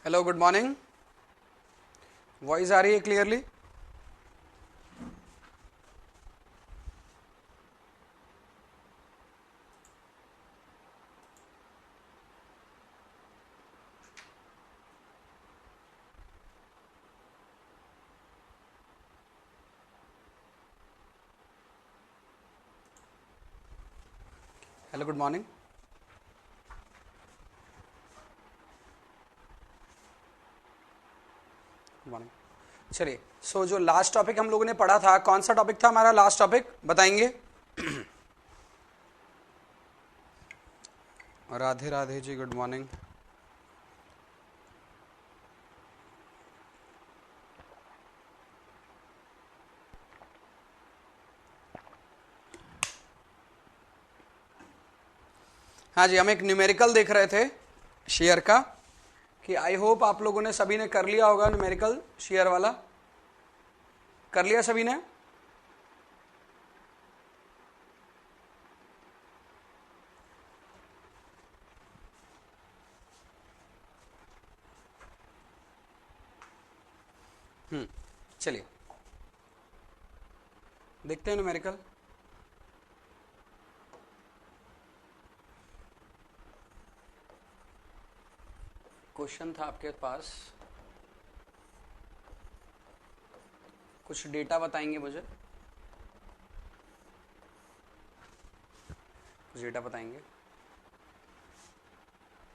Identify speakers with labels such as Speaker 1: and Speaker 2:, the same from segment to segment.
Speaker 1: Hello, good morning. Voice आ रही है clearly? Hello, good morning. Good morning. चलिए, जो लास्ट टॉपिक हम लोगों ने पढ़ा था, कौन सा टॉपिक था हमारा लास्ट टॉपिक, बताएंगे? Radhe Radhe ji, good morning. हाँ जी, हम एक न्यूमेरिकल देख रहे थे शेयर का, कि आई होप आप लोगों ने सभी ने कर लिया होगा। न्यूमेरिकल शेयर वाला कर लिया सभी ने? चलिए देखते हैं न्यूमेरिकल। क्वेश्चन था आपके पास, कुछ डेटा बताएंगे मुझे, कुछ डेटा बताएंगे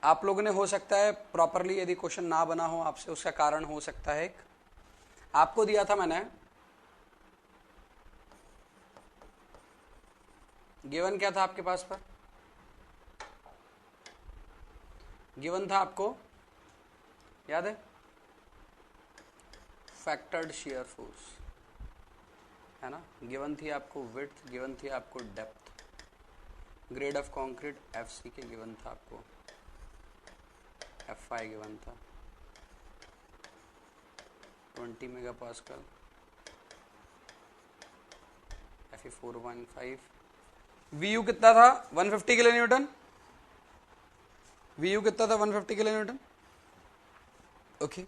Speaker 1: आप लोगों ने। हो सकता है प्रॉपरली यदि क्वेश्चन ना बना हो आपसे, उसका कारण हो सकता है एक आपको दिया था मैंने, गिवन क्या था आपके पास पर? गिवन था आपको, याद है? फैक्टर्ड शेयर फोर्स, है ना। गिवन थी आपको विड्थ, गिवन थी आपको depth, grade of concrete FC के गिवन था आपको, एफ5 गिवन था 20 मेगा पास्कल, एफ 4.5, वीयू कितना था? 150 किलो न्यूटन। वीयू कितना था? 150 किलो न्यूटन। ओके,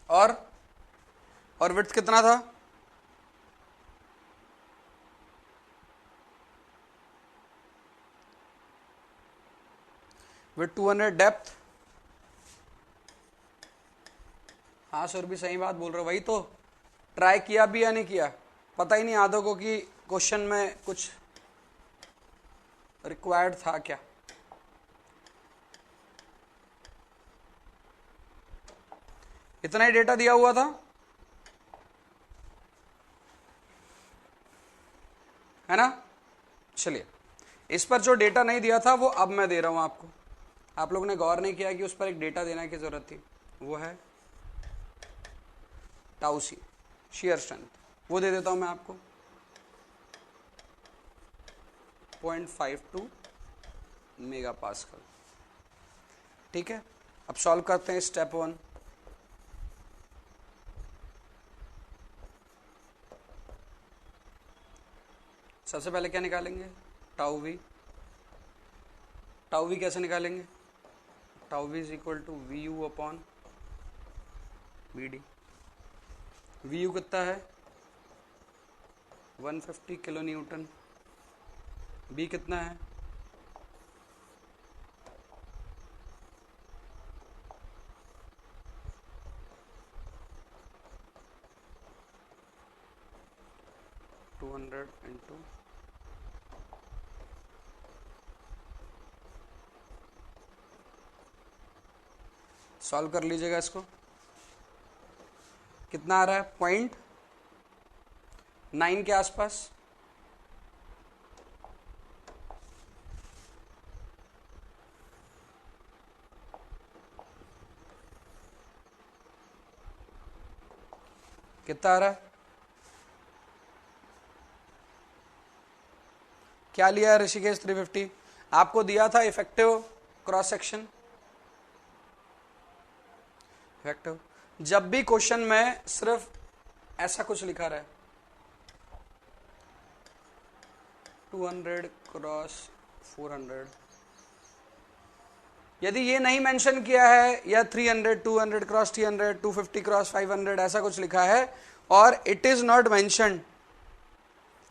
Speaker 1: और विड्थ कितना था? Width 200, depth. हाँ सर, भी सही बात बोल रहे हो। वही तो ट्राई किया भी या नहीं किया, पता ही नहीं आधों को कि क्वेश्चन में कुछ रिक्वायर्ड था क्या। इतना ही डेटा दिया हुआ था, है ना। चलिए, इस पर जो डेटा नहीं दिया था वो अब मैं दे रहा हूं आपको। आप लोगों ने गौर नहीं किया कि उस पर एक डेटा देने की जरूरत थी, वो है टाउ सी, शेयर स्ट्रेंथ। वो दे देता हूं मैं आपको, 0.52 मेगा पास्कल। ठीक है, अब सॉल्व करते हैं स्टेप 1। सबसे पहले क्या निकालेंगे? Tau we. टाउ वी कैसे निकालेंगे? Tau we is equal to V U upon B D. V U कितना है? 150 किलो न्यूटन। बी कितना है? टू 200 इंटू सॉल्व कर लीजिएगा इसको। कितना आ रहा है? 0.9 के आसपास। कितना आ रहा है? क्या लिया है ऋषिकेश? 350। आपको दिया था इफेक्टिव क्रॉस सेक्शन। इफेक्टिव, जब भी क्वेश्चन में सिर्फ ऐसा कुछ लिखा रहा है, 200 क्रॉस 400, यदि ये नहीं मेंशन किया है या 300, 200 क्रॉस 300, 250 क्रॉस 500 ऐसा कुछ लिखा है और इट इज नॉट मेंशन,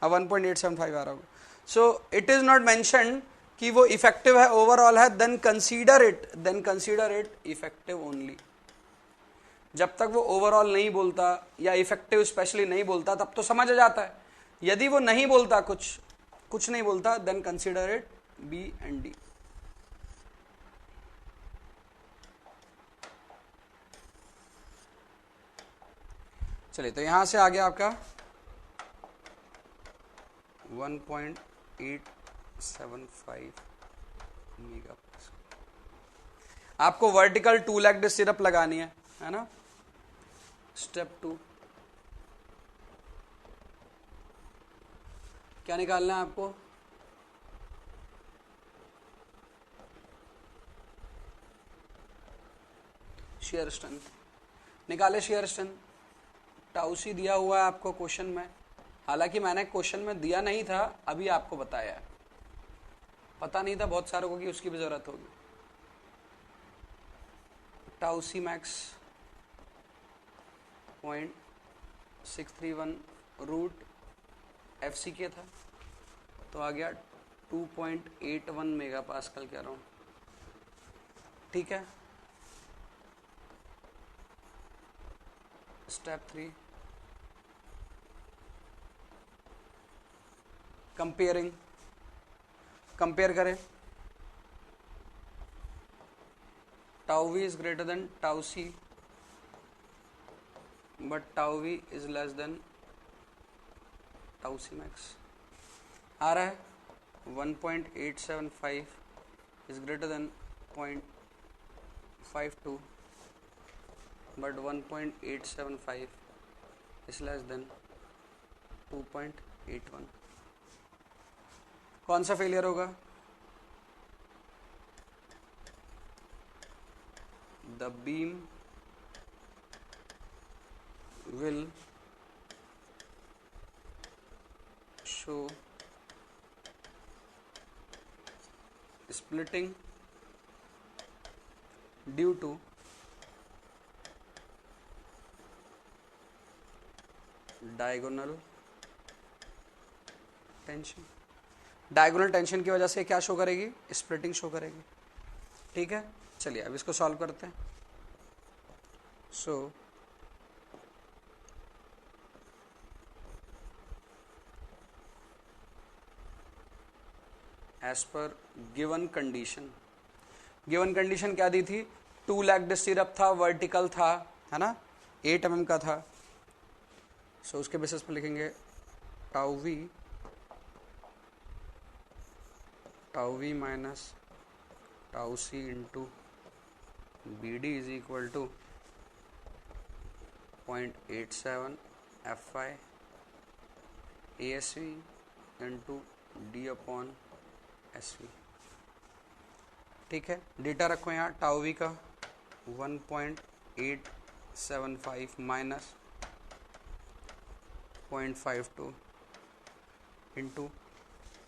Speaker 1: 1.875 आ रहा होगा, so it is not mention कि वो इफेक्टिव है, ओवरऑल है, then consider it effective only. जब तक वो ओवरऑल नहीं बोलता या इफेक्टिव स्पेशली नहीं बोलता तब तो समझ आ जाता है। यदि वो नहीं बोलता, कुछ नहीं बोलता, then consider it B and D. चलिए, तो यहां से आ गया आपका 1.875 मेगा। आपको वर्टिकल 2 लेग्ड सिरप लगानी है ना। स्टेप 2 क्या निकालना है आपको? शेयर स्ट्रेंथ निकाले। शेयर स्ट्रेंथ टाउ सी दिया हुआ है आपको क्वेश्चन में, हालांकि मैंने क्वेश्चन में दिया नहीं था, अभी आपको बताया है। पता नहीं था बहुत सारों को कि उसकी भी जरूरत होगी। Tau C Max 0.631 root F C के था, तो आ गया 2.81 मेगा पास्कल के अराउंड। ठीक है। स्टेप 3 कंपेयर करें। Tau we is greater than tau C but tau we is less than tau C max. आ रहा है 1.875 is greater than 0.52 but 1.875 is less than 2.81। कौन सा फेलियर होगा? The beam will show splitting due to diagonal tension. Diagonal tension की वजह से क्या शो करेगी? स्प्लिटिंग शो करेगी। ठीक है, चलिए अब इसको सॉल्व करते हैं। So as per given condition क्या दी थी? 2 लेग्ड सिरप था, वर्टिकल था, है ना, 8 mm का था। सो उसके बेसिस पर लिखेंगे tau V minus tau C into B D is equal to 0.87 F I A S V into D upon S V. ठीक है, डेटा रखो यहाँ। टाउ वी का 1.875 माइनस 0.52 इंटू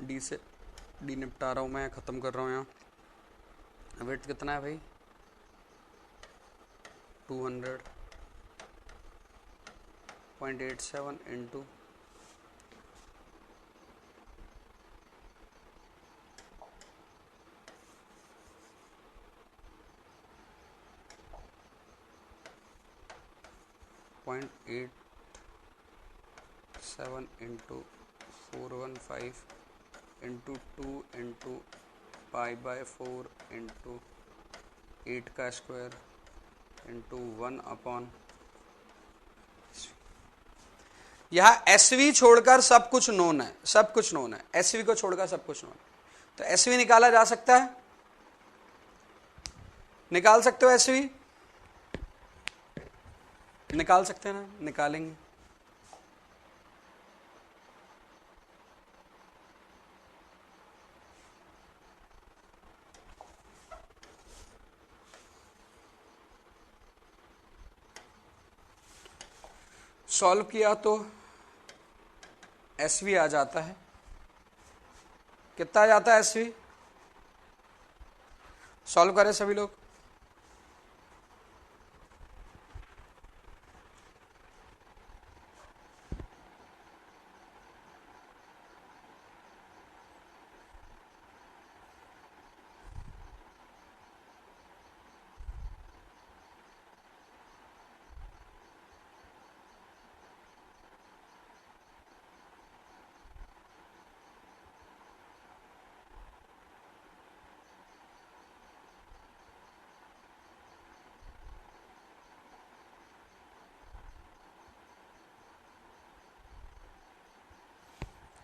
Speaker 1: डी से डी निपटा रहा हूँ मैं, ख़त्म कर रहा हूँ यहाँ। वेट कितना है भाई? 200.87 into 0.87 into 415 into 2 into pi by 4 into 8 का स्क्वायर इंटू 1 अपॉन। यहाँ एसवी छोड़कर सब कुछ नोन है, एसवी को छोड़कर सब कुछ नोन है। तो एसवी निकाला जा सकता है, निकाल सकते हो एसवी? निकाल सकते हैं ना, निकालेंगे। सॉल्व किया तो एसवी आ जाता है। कितना आ जाता है एसवी? सॉल्व करें सभी लोग।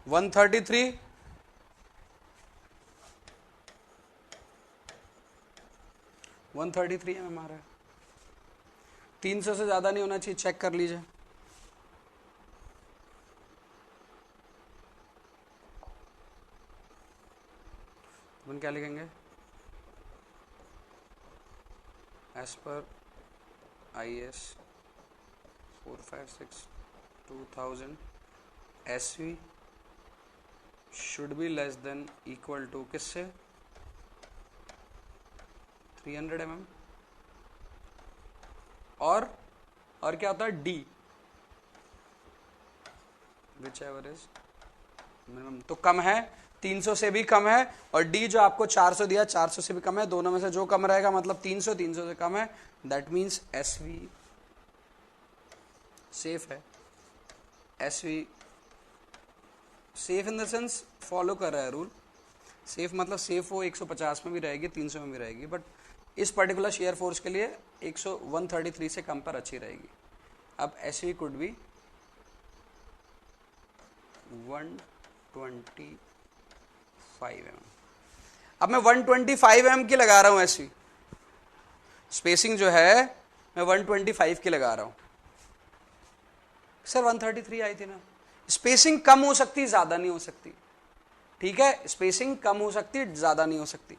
Speaker 1: वन 133 133 है हमारा, 300 से ज्यादा नहीं होना चाहिए, चेक कर लीजिए। अपन क्या लिखेंगे, as per IS 456/2000 SV should be less than equal to किससे, 300 mm, और क्या होता है D, whichever is minimum, तो कम है, 300 से भी कम है, और D जो आपको 400 दिया 400 से भी कम है, दोनों में से जो कम रहेगा मतलब 300 से कम है, दैट मीन्स SV सेफ है। SV safe in the sense follow कर रहा है रूल, सेफ मतलब सेफ वो 150 में भी रहेगी 300 में भी रहेगी, बट इस पर्टिकुलर शेयर फोर्स के लिए 133 से कम पर अच्छी रहेगी। अब SV कुड बी 125 mm। अब मैं 125 mm की लगा रहा हूं SV, स्पेसिंग जो है मैं 125 की लगा रहा हूं। सर 133 आई थी ना, स्पेसिंग कम हो सकती ज्यादा नहीं हो सकती, ठीक है, स्पेसिंग कम हो सकती ज्यादा नहीं हो सकती,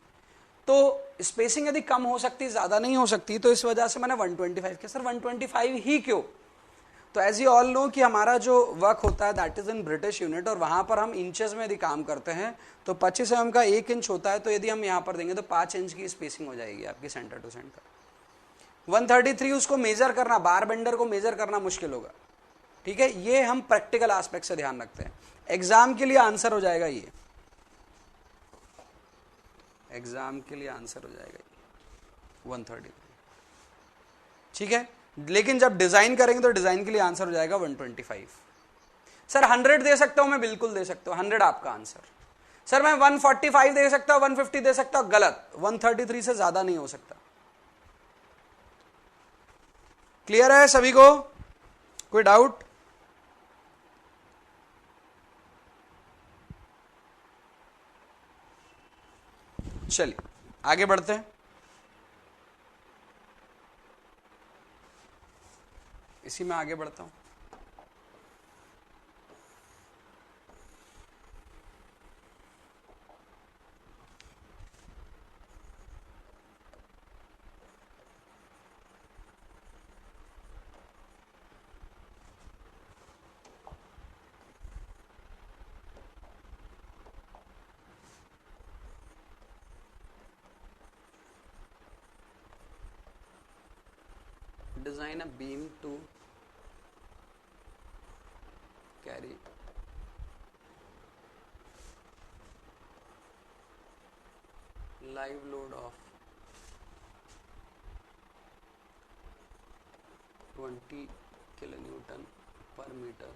Speaker 1: तो स्पेसिंग यदि कम हो सकती ज्यादा नहीं हो सकती तो इस वजह से मैंने 125 किया। सर 125 ही क्यों, तो एज यू ऑल नो कि हमारा जो वर्क होता है that is in British unit, और वहां पर हम इंचेस में यदि काम करते हैं तो 25 mm का 1 इंच होता है, तो यदि हम यहां पर देंगे तो 5 इंच की स्पेसिंग हो जाएगी आपकी सेंटर टू सेंटर। 133 उसको मेजर करना, बार बेंडर को मेजर करना मुश्किल होगा, ठीक है, ये हम प्रैक्टिकल एस्पेक्ट से ध्यान रखते हैं। एग्जाम के लिए आंसर हो जाएगा ये, एग्जाम के लिए आंसर हो जाएगा ये 133, ठीक है, लेकिन जब डिजाइन करेंगे तो डिजाइन के लिए आंसर हो जाएगा 125। सर 100 दे सकता हूं मैं, बिल्कुल दे सकता हूं, 100 आपका आंसर। सर मैं 145 दे सकता हूं, 150 दे सकता हूं, गलत, 133 से ज्यादा नहीं हो सकता। क्लियर है सभी को, कोई डाउट? चलिए आगे बढ़ते हैं, इसी में आगे बढ़ता हूं। Design a beam to carry live load of 20 kilonewton per meter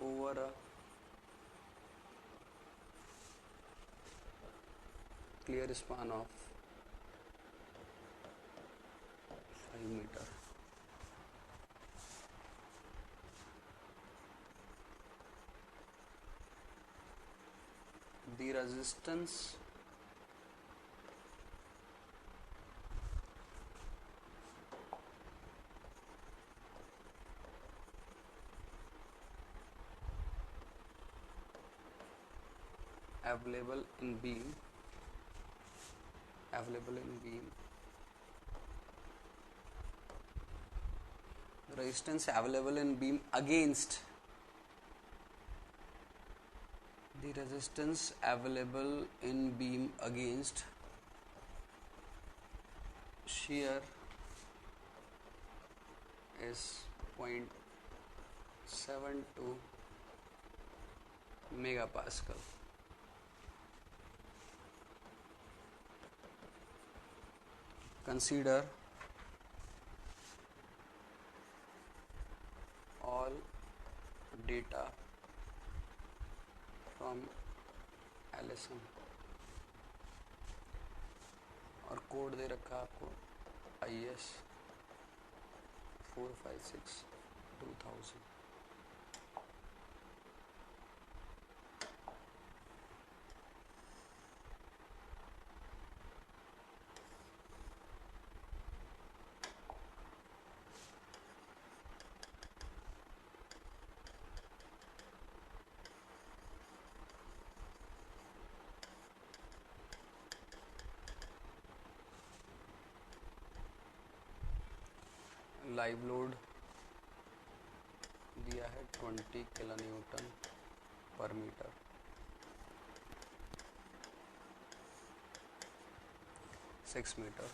Speaker 1: over a clear span of 5 meter. The resistance available in beam resistance available in beam against the resistance available in beam against shear is 0.72 megapascal. Consider all data from LSM और code दे रखा आपको IS 456-2000. Live load दिया है 20 kilo newton per metre. 6 metre.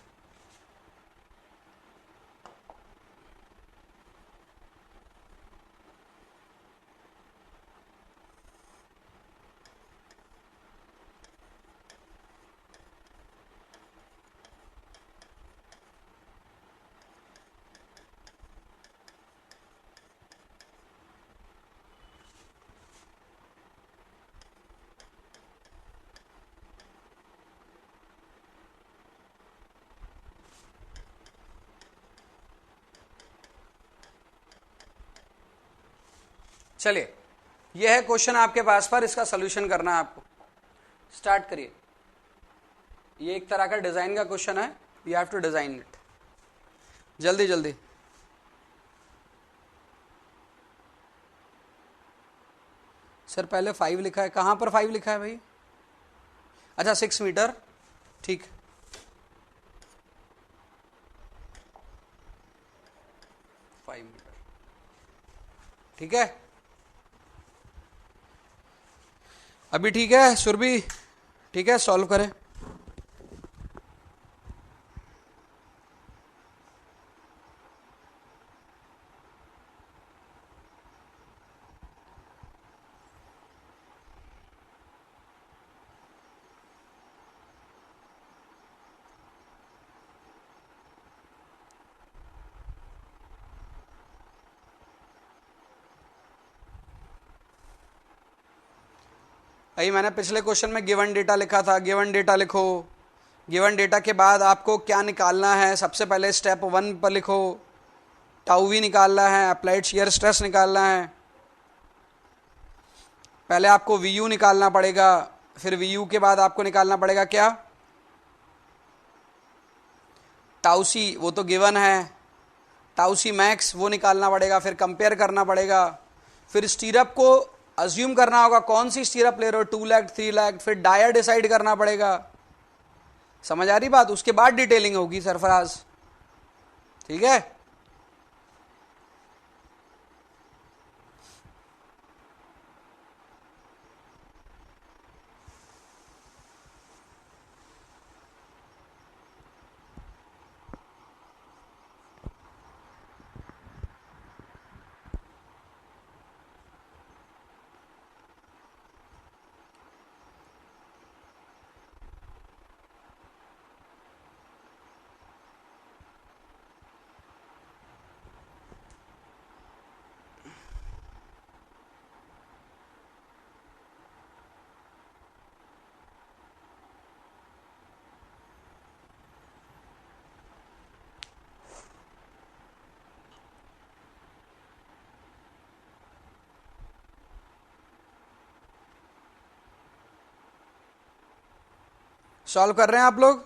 Speaker 1: चलिए, यह है question आपके पास पर, इसका सॉल्यूशन करना है आपको. स्टार्ट करिए. ये एक तरह का डिजाइन का क्वेश्चन है. You have to design it. जल्दी जल्दी. सर पहले 5 लिखा है. कहां पर 5 लिखा है भाई? अच्छा 6 मीटर. ठीक. ठीक है. अभी ठीक है सुरभि? ठीक है, सॉल्व करें. भाई मैंने पिछले क्वेश्चन में गिवन डेटा लिखा था. गिवन डेटा लिखो. गिवन डेटा के बाद आपको क्या निकालना है? सबसे पहले स्टेप 1 पर लिखो टाउ वी निकालना है, अप्लाइड शियर स्ट्रेस निकालना है. पहले आपको वी यू निकालना पड़ेगा. फिर वी यू के बाद आपको निकालना पड़ेगा क्या? टाउ सी, वो तो गिवन है. टाउ सी मैक्स वो निकालना पड़ेगा. फिर कंपेयर करना पड़ेगा. फिर स्टीरअप को अज्यूम करना होगा कौन सी स्टीरअप ले रहे हो, 2 लैग 3 लैग. फिर डायर डिसाइड करना पड़ेगा. समझ आ रही बात? उसके बाद डिटेलिंग होगी सरफराज. ठीक है. सॉल्व कर रहे हैं आप लोग?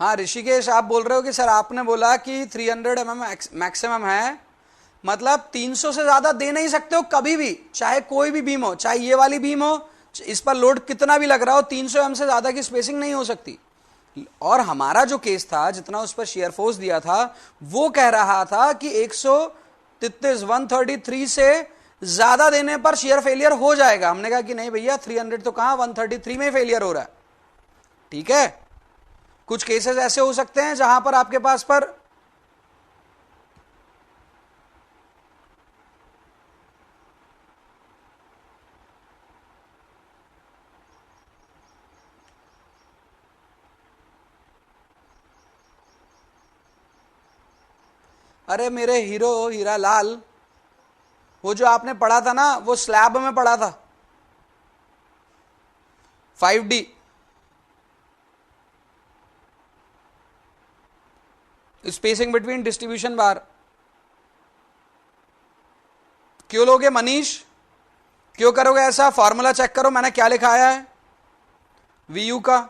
Speaker 1: हाँ ऋषिकेश, आप बोल रहे हो कि सर आपने बोला कि 300 mm मैक्सिमम है, मतलब 300 से ज्यादा दे नहीं सकते हो कभी भी, चाहे कोई भी बीम हो, चाहे ये वाली बीम हो, इस पर लोड कितना भी लग रहा हो, 300 mm से ज्यादा की स्पेसिंग नहीं हो सकती. और हमारा जो केस था, जितना उस पर शेयर फोर्स दिया था, वो कह रहा था कि 133 से ज्यादा देने पर शेयर फेलियर हो जाएगा। हमने कहा कि नहीं भैया, 300 तो कहां, 133 में फेलियर हो रहा है। ठीक है, कुछ केसेस ऐसे हो सकते हैं जहां पर आपके पास पर अरे मेरे हीरो हीरा लाल, वो जो आपने पढ़ा था ना, वो स्लैब में पढ़ा था, 5D, स्पेसिंग बिटवीन डिस्ट्रीब्यूशन बार। क्यों लोगे मनीष, क्यों करोगे ऐसा? फॉर्मूला चेक करो मैंने क्या लिखा है वीयू का।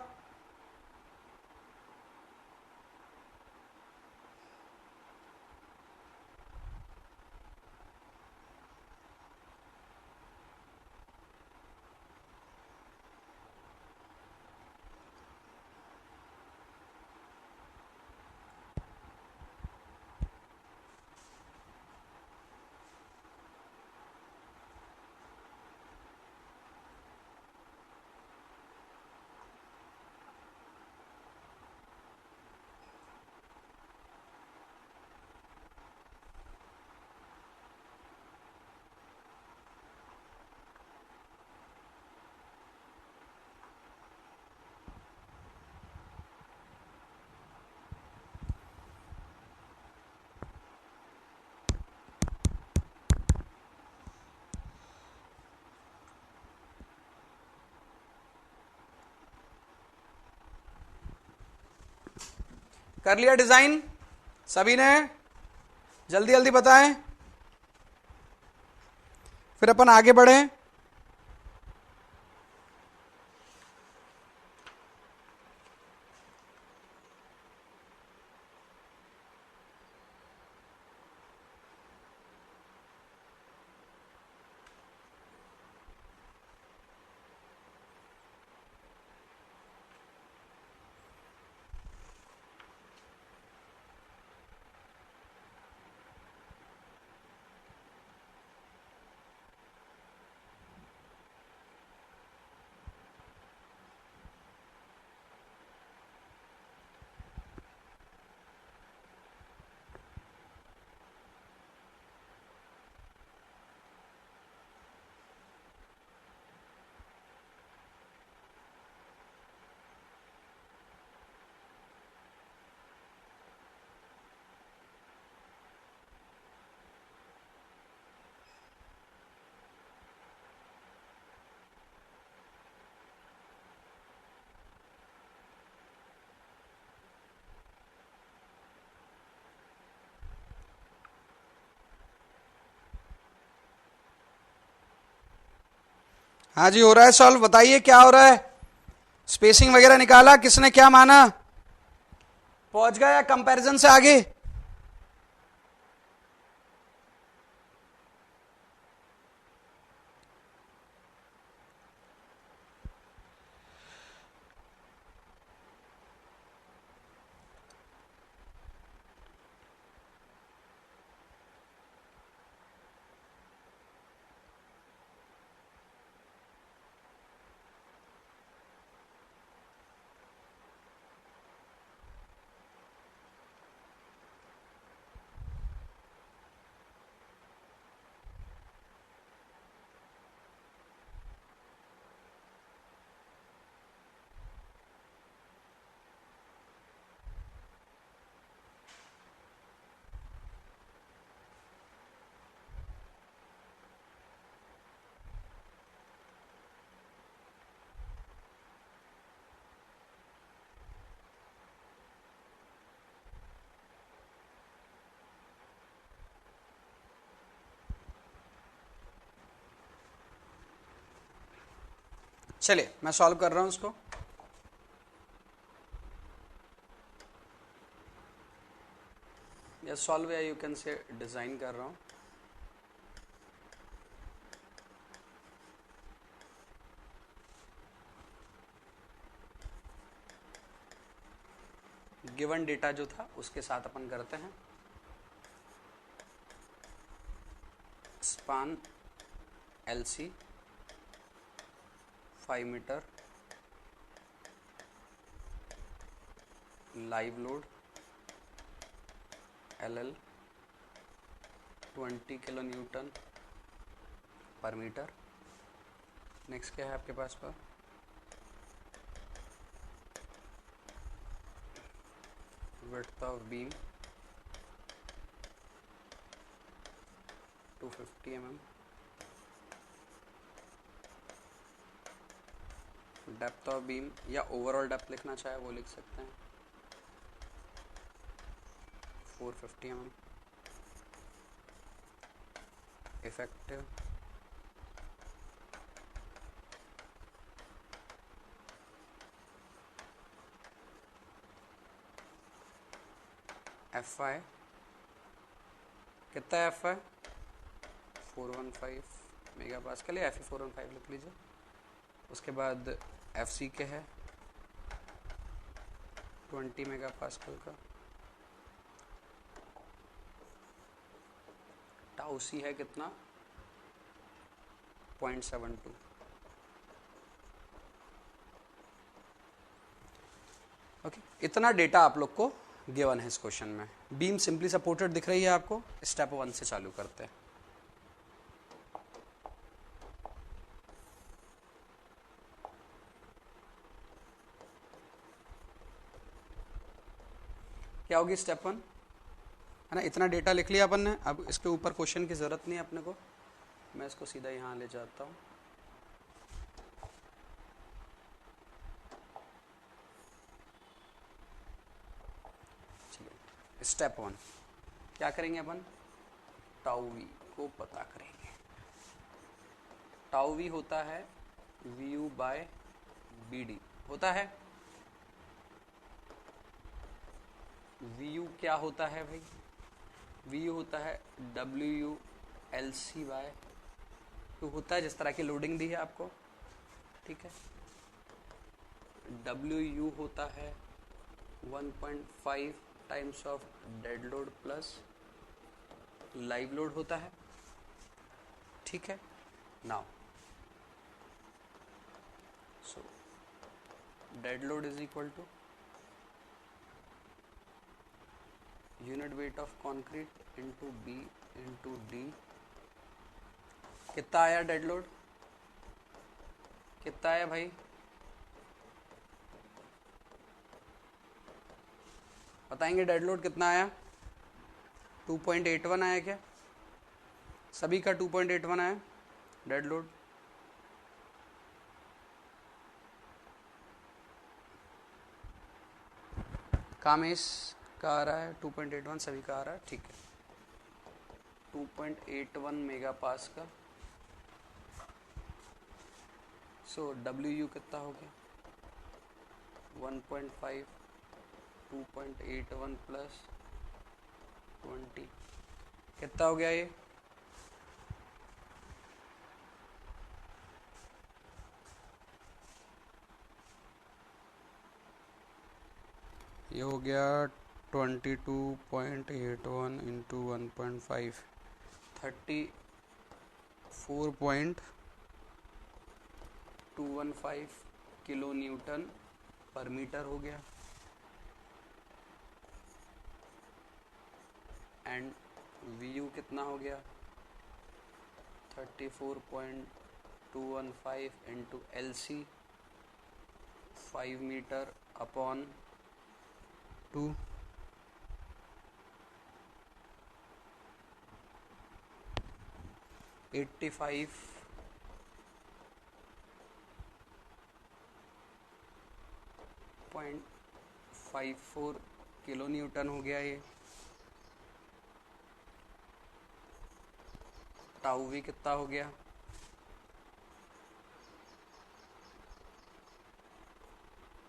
Speaker 1: कर लिया डिजाइन सभी ने? जल्दी जल्दी बताएं, फिर अपन आगे बढ़े। हाँ जी, हो रहा है सॉल्व। बताइए क्या हो रहा है? स्पेसिंग वगैरह निकाला, किसने क्या माना? पहुंच गया कंपैरिजन से आगे? चलिए मैं सॉल्व कर रहा हूं उसको। या सॉल्व या यू कैन से डिजाइन कर रहा हूं। गिवन डेटा जो था उसके साथ अपन करते हैं। Span LC 5 metre, live load LL 20 kilo newton per metre. Next क्या है आपके पास पर, width of beam 250 mm, depth of beam या ओवरऑल डेप्थ लिखना चाहे वो लिख सकते हैं 450 mm, इफेक्टिव FI कितना है, FI 415 मेगा पास्कल या FE 415 लिख लीजिए। उसके बाद FC के है 20 मेगा पास्कल का, टाउ C है कितना 0.72। ओके, इतना डेटा आप लोग को गिवन है इस क्वेश्चन में। बीम सिंपली सपोर्टेड दिख रही है आपको। स्टेप 1 से चालू करते हैं। क्या होगी स्टेप 1, है ना, इतना डेटा लिख लिया अपन ने। अब इसके ऊपर क्वेश्चन की जरूरत नहीं है अपने को, मैं इसको सीधा यहाँ ले जाता हूँ। स्टेप 1 क्या करेंगे अपन, टाउ वी को पता करेंगे। टाउ वी होता है VU बाय BD होता है। VU क्या होता है भाई, VU होता है WU LC बाय 2 होता है, जिस तरह की लोडिंग दी है आपको, ठीक है। WU होता है 1.5 times of dead load plus live load होता है, ठीक है। Now so dead load is equal to unit weight of concrete into B into D। कितना आया डेड लोड, कितना आया भाई, बताएंगे डेड लोड कितना आया। 2.81 आया क्या, सभी का 2.81 आया डेड लोड। कामेश का आ रहा है 2.81, सभी का आ रहा है, ठीक है। 2.81 मेगा पास्कल। सो WU कितना हो गया 1.5 2.81 प्लस 20 कितना हो गया ये हो गया 22.81 into 1.5 34.215 kilo newton per metre हो गया। एंड VU कितना हो गया 34.215 इंटू LC 5 मीटर अपॉन 2, 85.54 किलो न्यूटन हो गया ये। टाउ वी कितना हो गया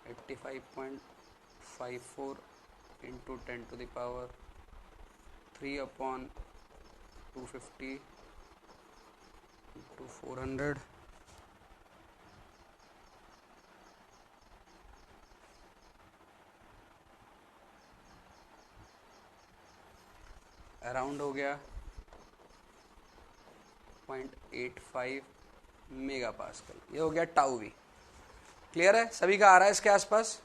Speaker 1: 85.54 into 10 to the power 3 upon 250 into 400 . Around हो गया 0.85 मेगा पास्कल, ये हो गया टाउ वी। क्लियर है, सभी का आ रहा है इसके आसपास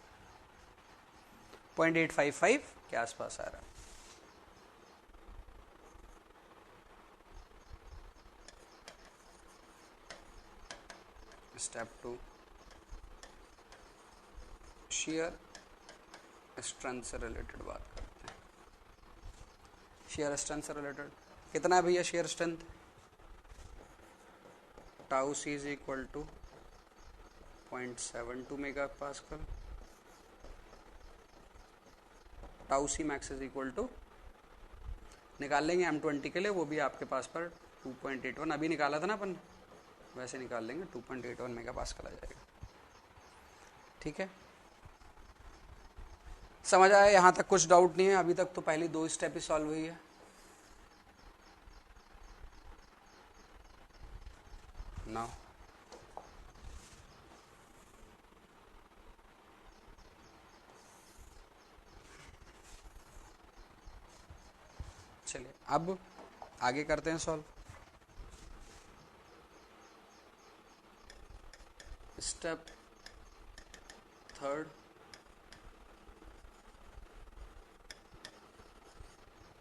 Speaker 1: 0.855 के आसपास आ रहा है। स्टेप 2 शेयर स्ट्रेंथ से रिलेटेड बात करते हैं। शेयर स्ट्रेंथ से रिलेटेड कितना है भैया shear strength? Tau C is equal to 0.72 mega pascal, tau C max is equal to, निकाल लेंगे M20 के लिए, वो भी आपके पास पर 2.81 अभी निकाला था ना अपन, वैसे निकाल लेंगे 2.81 मेगा पास्कल आ जाएगा। ठीक है, समझ आया? यहां तक कुछ डाउट नहीं है? अभी तक तो पहली 2 स्टेप ही सॉल्व हुई है। नाउ चलिए अब आगे करते हैं सॉल्व। Step 3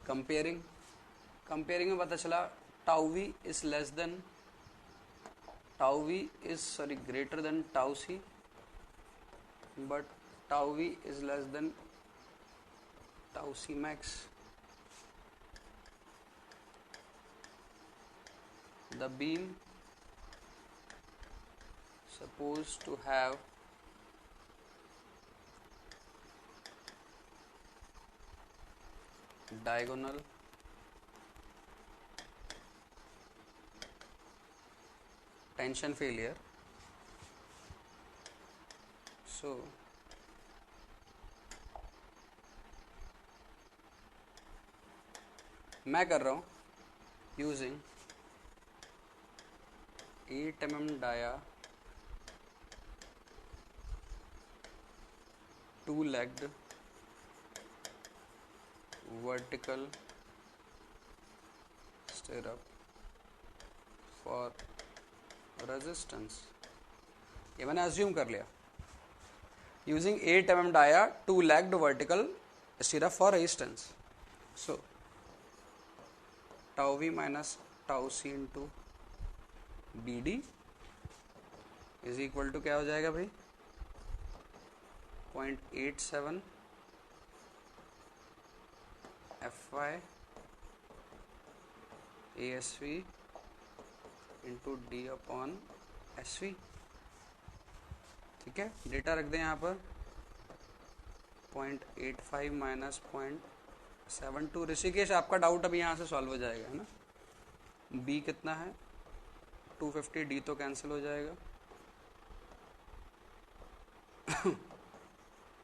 Speaker 1: comparing. कंपेयरिंग में पता चला tau we is less than, tau we is sorry greater than tau C, but tau we is less than tau C max. The beam supposed to have diagonal tension failure, so मैं कर रहा हूँ using 8 mm dia, 2-legged vertical stirrup for resistance। ये मैंने assume कर लिया। Using 8 mm dia, 2-legged vertical stirrup for resistance, so tau v minus tau c into B D is equal to क्या हो जाएगा भाई? 0.87 F Y A S V into D upon S V. ठीक है, data रख दें यहाँ पर 0.85 माइनस 0.72। ऋषिकेश आपका डाउट अभी यहाँ से सॉल्व हो जाएगा, है ना? बी कितना है? 250, डी तो कैंसिल हो जाएगा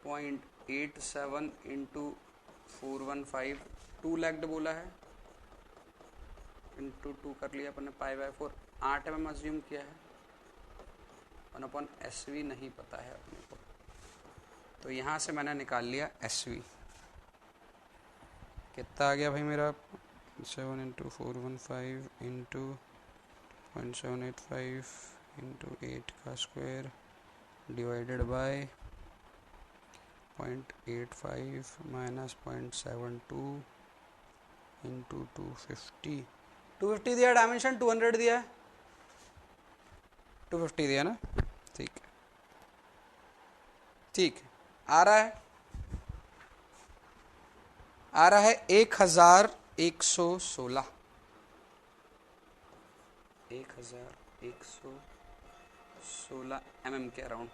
Speaker 1: 0.87 इंटू 415, 2 लेग्ड बोला है, इंटू 2 कर लिया अपन ने, π/4, 8 mm अज्यूम किया है, 1/SV नहीं पता है अपने को, तो यहाँ से मैंने निकाल लिया SV। कितना आ गया भाई मेरा? 7 इंटू 415 इंटू 0.785 इंटू 8 का square divided by 0.85 minus 0.72 into 250। 250 दिया डायमेंशन, 200 दिया है, 250 दिया ना? ठीक है, ठीक आ रहा है, आ रहा है 1116, 1116 mm के अराउंड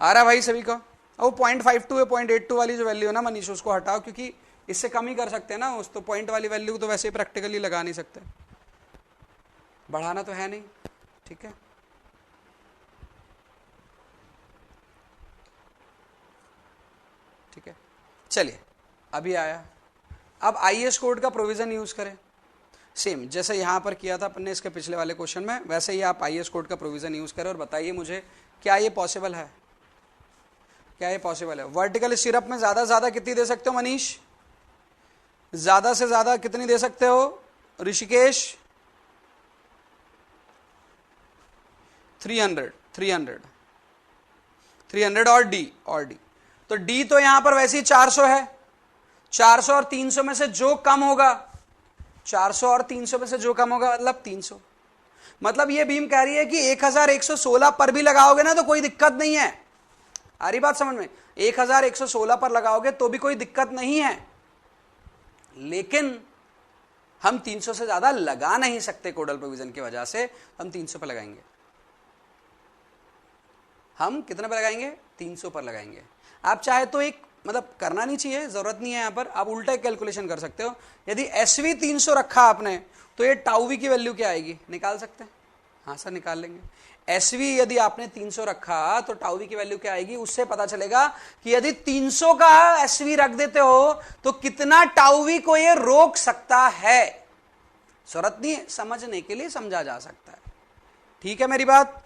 Speaker 1: आ रहा है भाई सभी का। अब 0.52 है, 0.82 वाली जो वैल्यू है ना मनीष, उसको हटाओ, क्योंकि इससे कम ही कर सकते हैं ना उस, तो पॉइंट वाली वैल्यू तो वैसे ही प्रैक्टिकली लगा नहीं सकते, बढ़ाना तो है नहीं। ठीक है, ठीक है, चलिए अभी आया। अब IS कोड का प्रोविजन यूज करें, सेम जैसे यहां पर किया था अपन ने इसके पिछले वाले क्वेश्चन में, वैसे ही आप IS कोड का प्रोविजन यूज करें और बताइए मुझे क्या ये पॉसिबल है। क्या ये पॉसिबल है? वर्टिकल स्टीरअप में ज्यादा से ज्यादा कितनी दे सकते हो मनीष? ज्यादा से ज्यादा कितनी दे सकते हो ऋषिकेश? 300 और डी तो डी तो यहां पर वैसे ही 400 है। 400 और 300 में से जो कम होगा, 400 और 300 में से जो कम होगा मतलब 300। मतलब ये बीम कह रही है कि 1116 पर भी लगाओगे ना तो कोई दिक्कत नहीं है। आ रही बात समझ में? 1116 पर लगाओगे तो भी कोई दिक्कत नहीं है, लेकिन हम 300 से ज्यादा लगा नहीं सकते कोडल प्रोविजन की वजह से। हम 300 पर लगाएंगे। हम कितने पर लगाएंगे? 300 पर लगाएंगे। आप चाहे तो एक मतलब करना नहीं चाहिए, जरूरत नहीं है यहां पर, आप उल्टा कैलकुलेशन कर सकते हो। यदि एसवी 300 रखा आपने तो ये टाउवी की वैल्यू क्या आएगी? निकाल सकते हैं? हाँ सर निकाल लेंगे। एसवी यदि आपने 300 रखा तो टाउवी की वैल्यू क्या आएगी? उससे पता चलेगा कि यदि 300 का एसवी रख देते हो तो कितना टाउवी को ये रोक सकता है। जरूरत नहीं है, समझने के लिए समझा जा सकता है। ठीक है मेरी बात?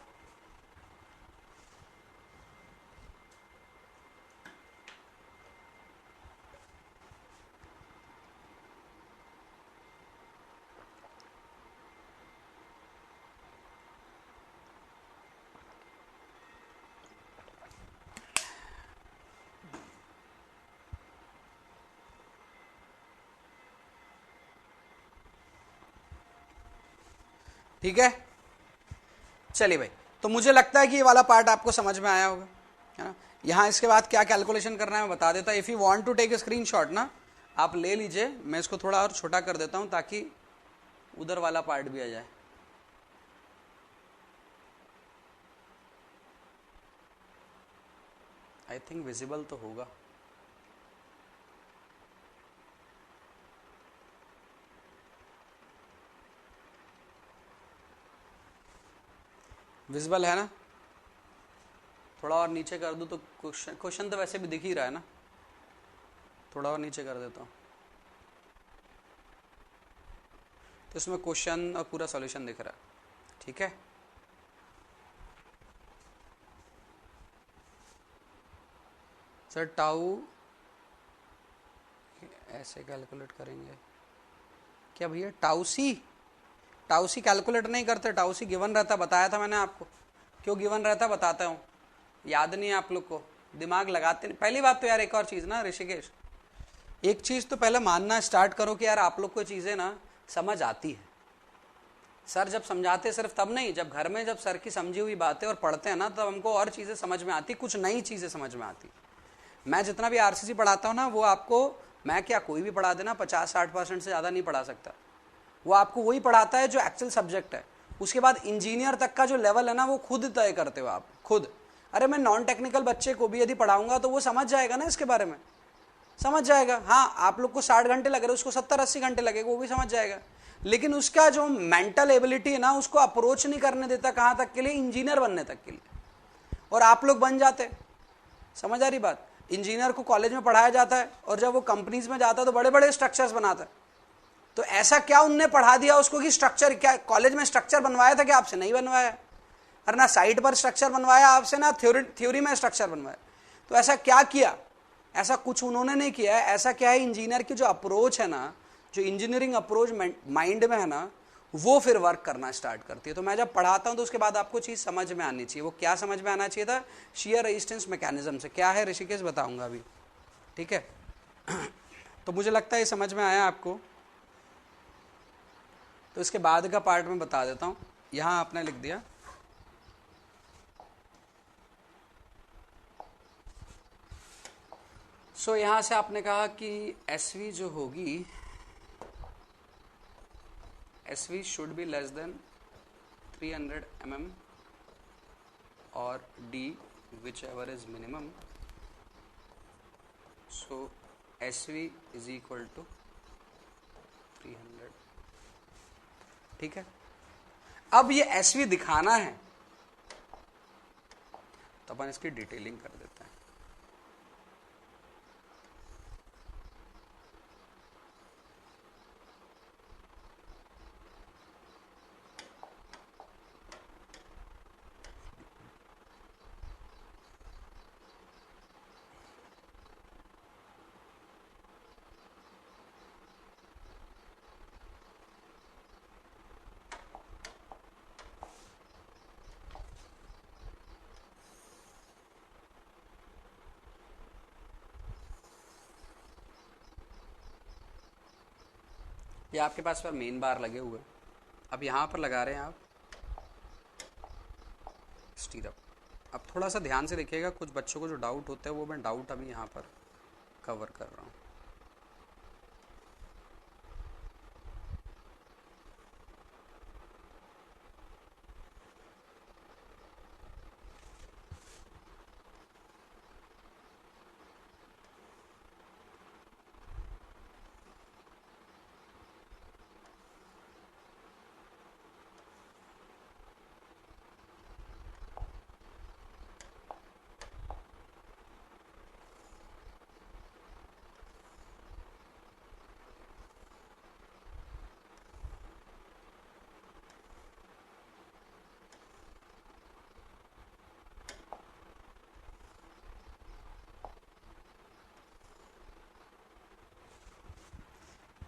Speaker 1: ठीक है, चलिए भाई। तो मुझे लगता है कि ये वाला पार्ट आपको समझ में आया होगा, है ना। यहां इसके बाद क्या कैलकुलेशन करना है मैं बता देता। If you want to take a screenshot ना, आप ले लीजिए। मैं इसको थोड़ा और छोटा कर देता हूं ताकि उधर वाला पार्ट भी आ जाए। आई थिंक विजिबल तो होगा। विजिबल है ना? थोड़ा और नीचे कर दूं तो क्वेश्चन तो वैसे भी दिख ही रहा है ना। थोड़ा और नीचे कर देता हूं तो इसमें क्वेश्चन और पूरा सॉल्यूशन दिख रहा है। ठीक है, सर टाउ ऐसे कैलकुलेट करेंगे क्या भैया? टाउसी कैलकुलेट नहीं करते, टाउसी गिवन रहता, बताया था मैंने आपको। क्यों गिवन रहता बताता हूँ, याद नहीं है आप लोग को, दिमाग लगाते नहीं। पहली बात तो यार एक और चीज ना ऋषिकेश, एक चीज तो पहले मानना स्टार्ट करो कि यार आप लोग को चीजें ना समझ आती है। सर जब समझाते सिर्फ तब नहीं, जब घर में जब सर की समझी हुई बातें और पढ़ते हैं ना तब हमको और चीजें समझ में आती, कुछ नई चीजें समझ में आती। मैं जितना भी आरसीसी पढ़ाता हूँ ना वो आपको, मैं क्या कोई भी पढ़ा देना 50-60% से ज़्यादा नहीं पढ़ा सकता। वो आपको वही पढ़ाता है जो एक्चुअल सब्जेक्ट है। उसके बाद इंजीनियर तक का जो लेवल है ना वो खुद तय करते हो आप खुद। अरे मैं नॉन टेक्निकल बच्चे को भी यदि पढ़ाऊंगा तो वो समझ जाएगा ना, इसके बारे में समझ जाएगा। हाँ आप लोग को 60 घंटे लगे, उसको 70-80 घंटे लगेगा, वो भी समझ जाएगा। लेकिन उसका जो मेंटल एबिलिटी है ना उसको अप्रोच नहीं करने देता कहाँ तक के लिए? इंजीनियर बनने तक के लिए। और आप लोग बन जाते। समझ आ रही बात? इंजीनियर को कॉलेज में पढ़ाया जाता है और जब वो कंपनीज में जाता है तो बड़े बड़े स्ट्रक्चर्स बनाता है। तो ऐसा क्या उनने पढ़ा दिया उसको कि स्ट्रक्चर, क्या कॉलेज में स्ट्रक्चर बनवाया था कि आपसे? नहीं बनवाया। अरे ना साइट पर स्ट्रक्चर बनवाया आपसे, ना थ्योरी में स्ट्रक्चर बनवाया। तो ऐसा क्या किया? ऐसा कुछ उन्होंने नहीं किया है। ऐसा क्या है, इंजीनियर की जो अप्रोच है ना, जो इंजीनियरिंग अप्रोच माइंड में है ना, वो फिर वर्क करना स्टार्ट करती है। तो मैं जब पढ़ाता हूं तो उसके बाद आपको चीज समझ में आनी चाहिए। वो क्या समझ में आना चाहिए था? शियर रेजिस्टेंस मैकेनिज्म से क्या है ऋषिकेश बताऊंगा अभी। ठीक है तो मुझे लगता है ये समझ में आया आपको। तो इसके बाद का पार्ट में बता देता हूं। यहां आपने लिख दिया सो यहां से आपने कहा कि एसवी जो होगी, SV should be less than 300 mm or D whichever is minimum. So SV is equal to 300. ठीक है, अब ये SV दिखाना है तो अपन इसकी डिटेलिंग कर देते हैं। ये आपके पास पर मेन बार लगे हुए, अब यहां पर लगा रहे हैं आप स्टीरअप। अब थोड़ा सा ध्यान से देखिएगा, कुछ बच्चों को जो डाउट होता है वो मैं डाउट अभी यहां पर कवर कर रहा हूं।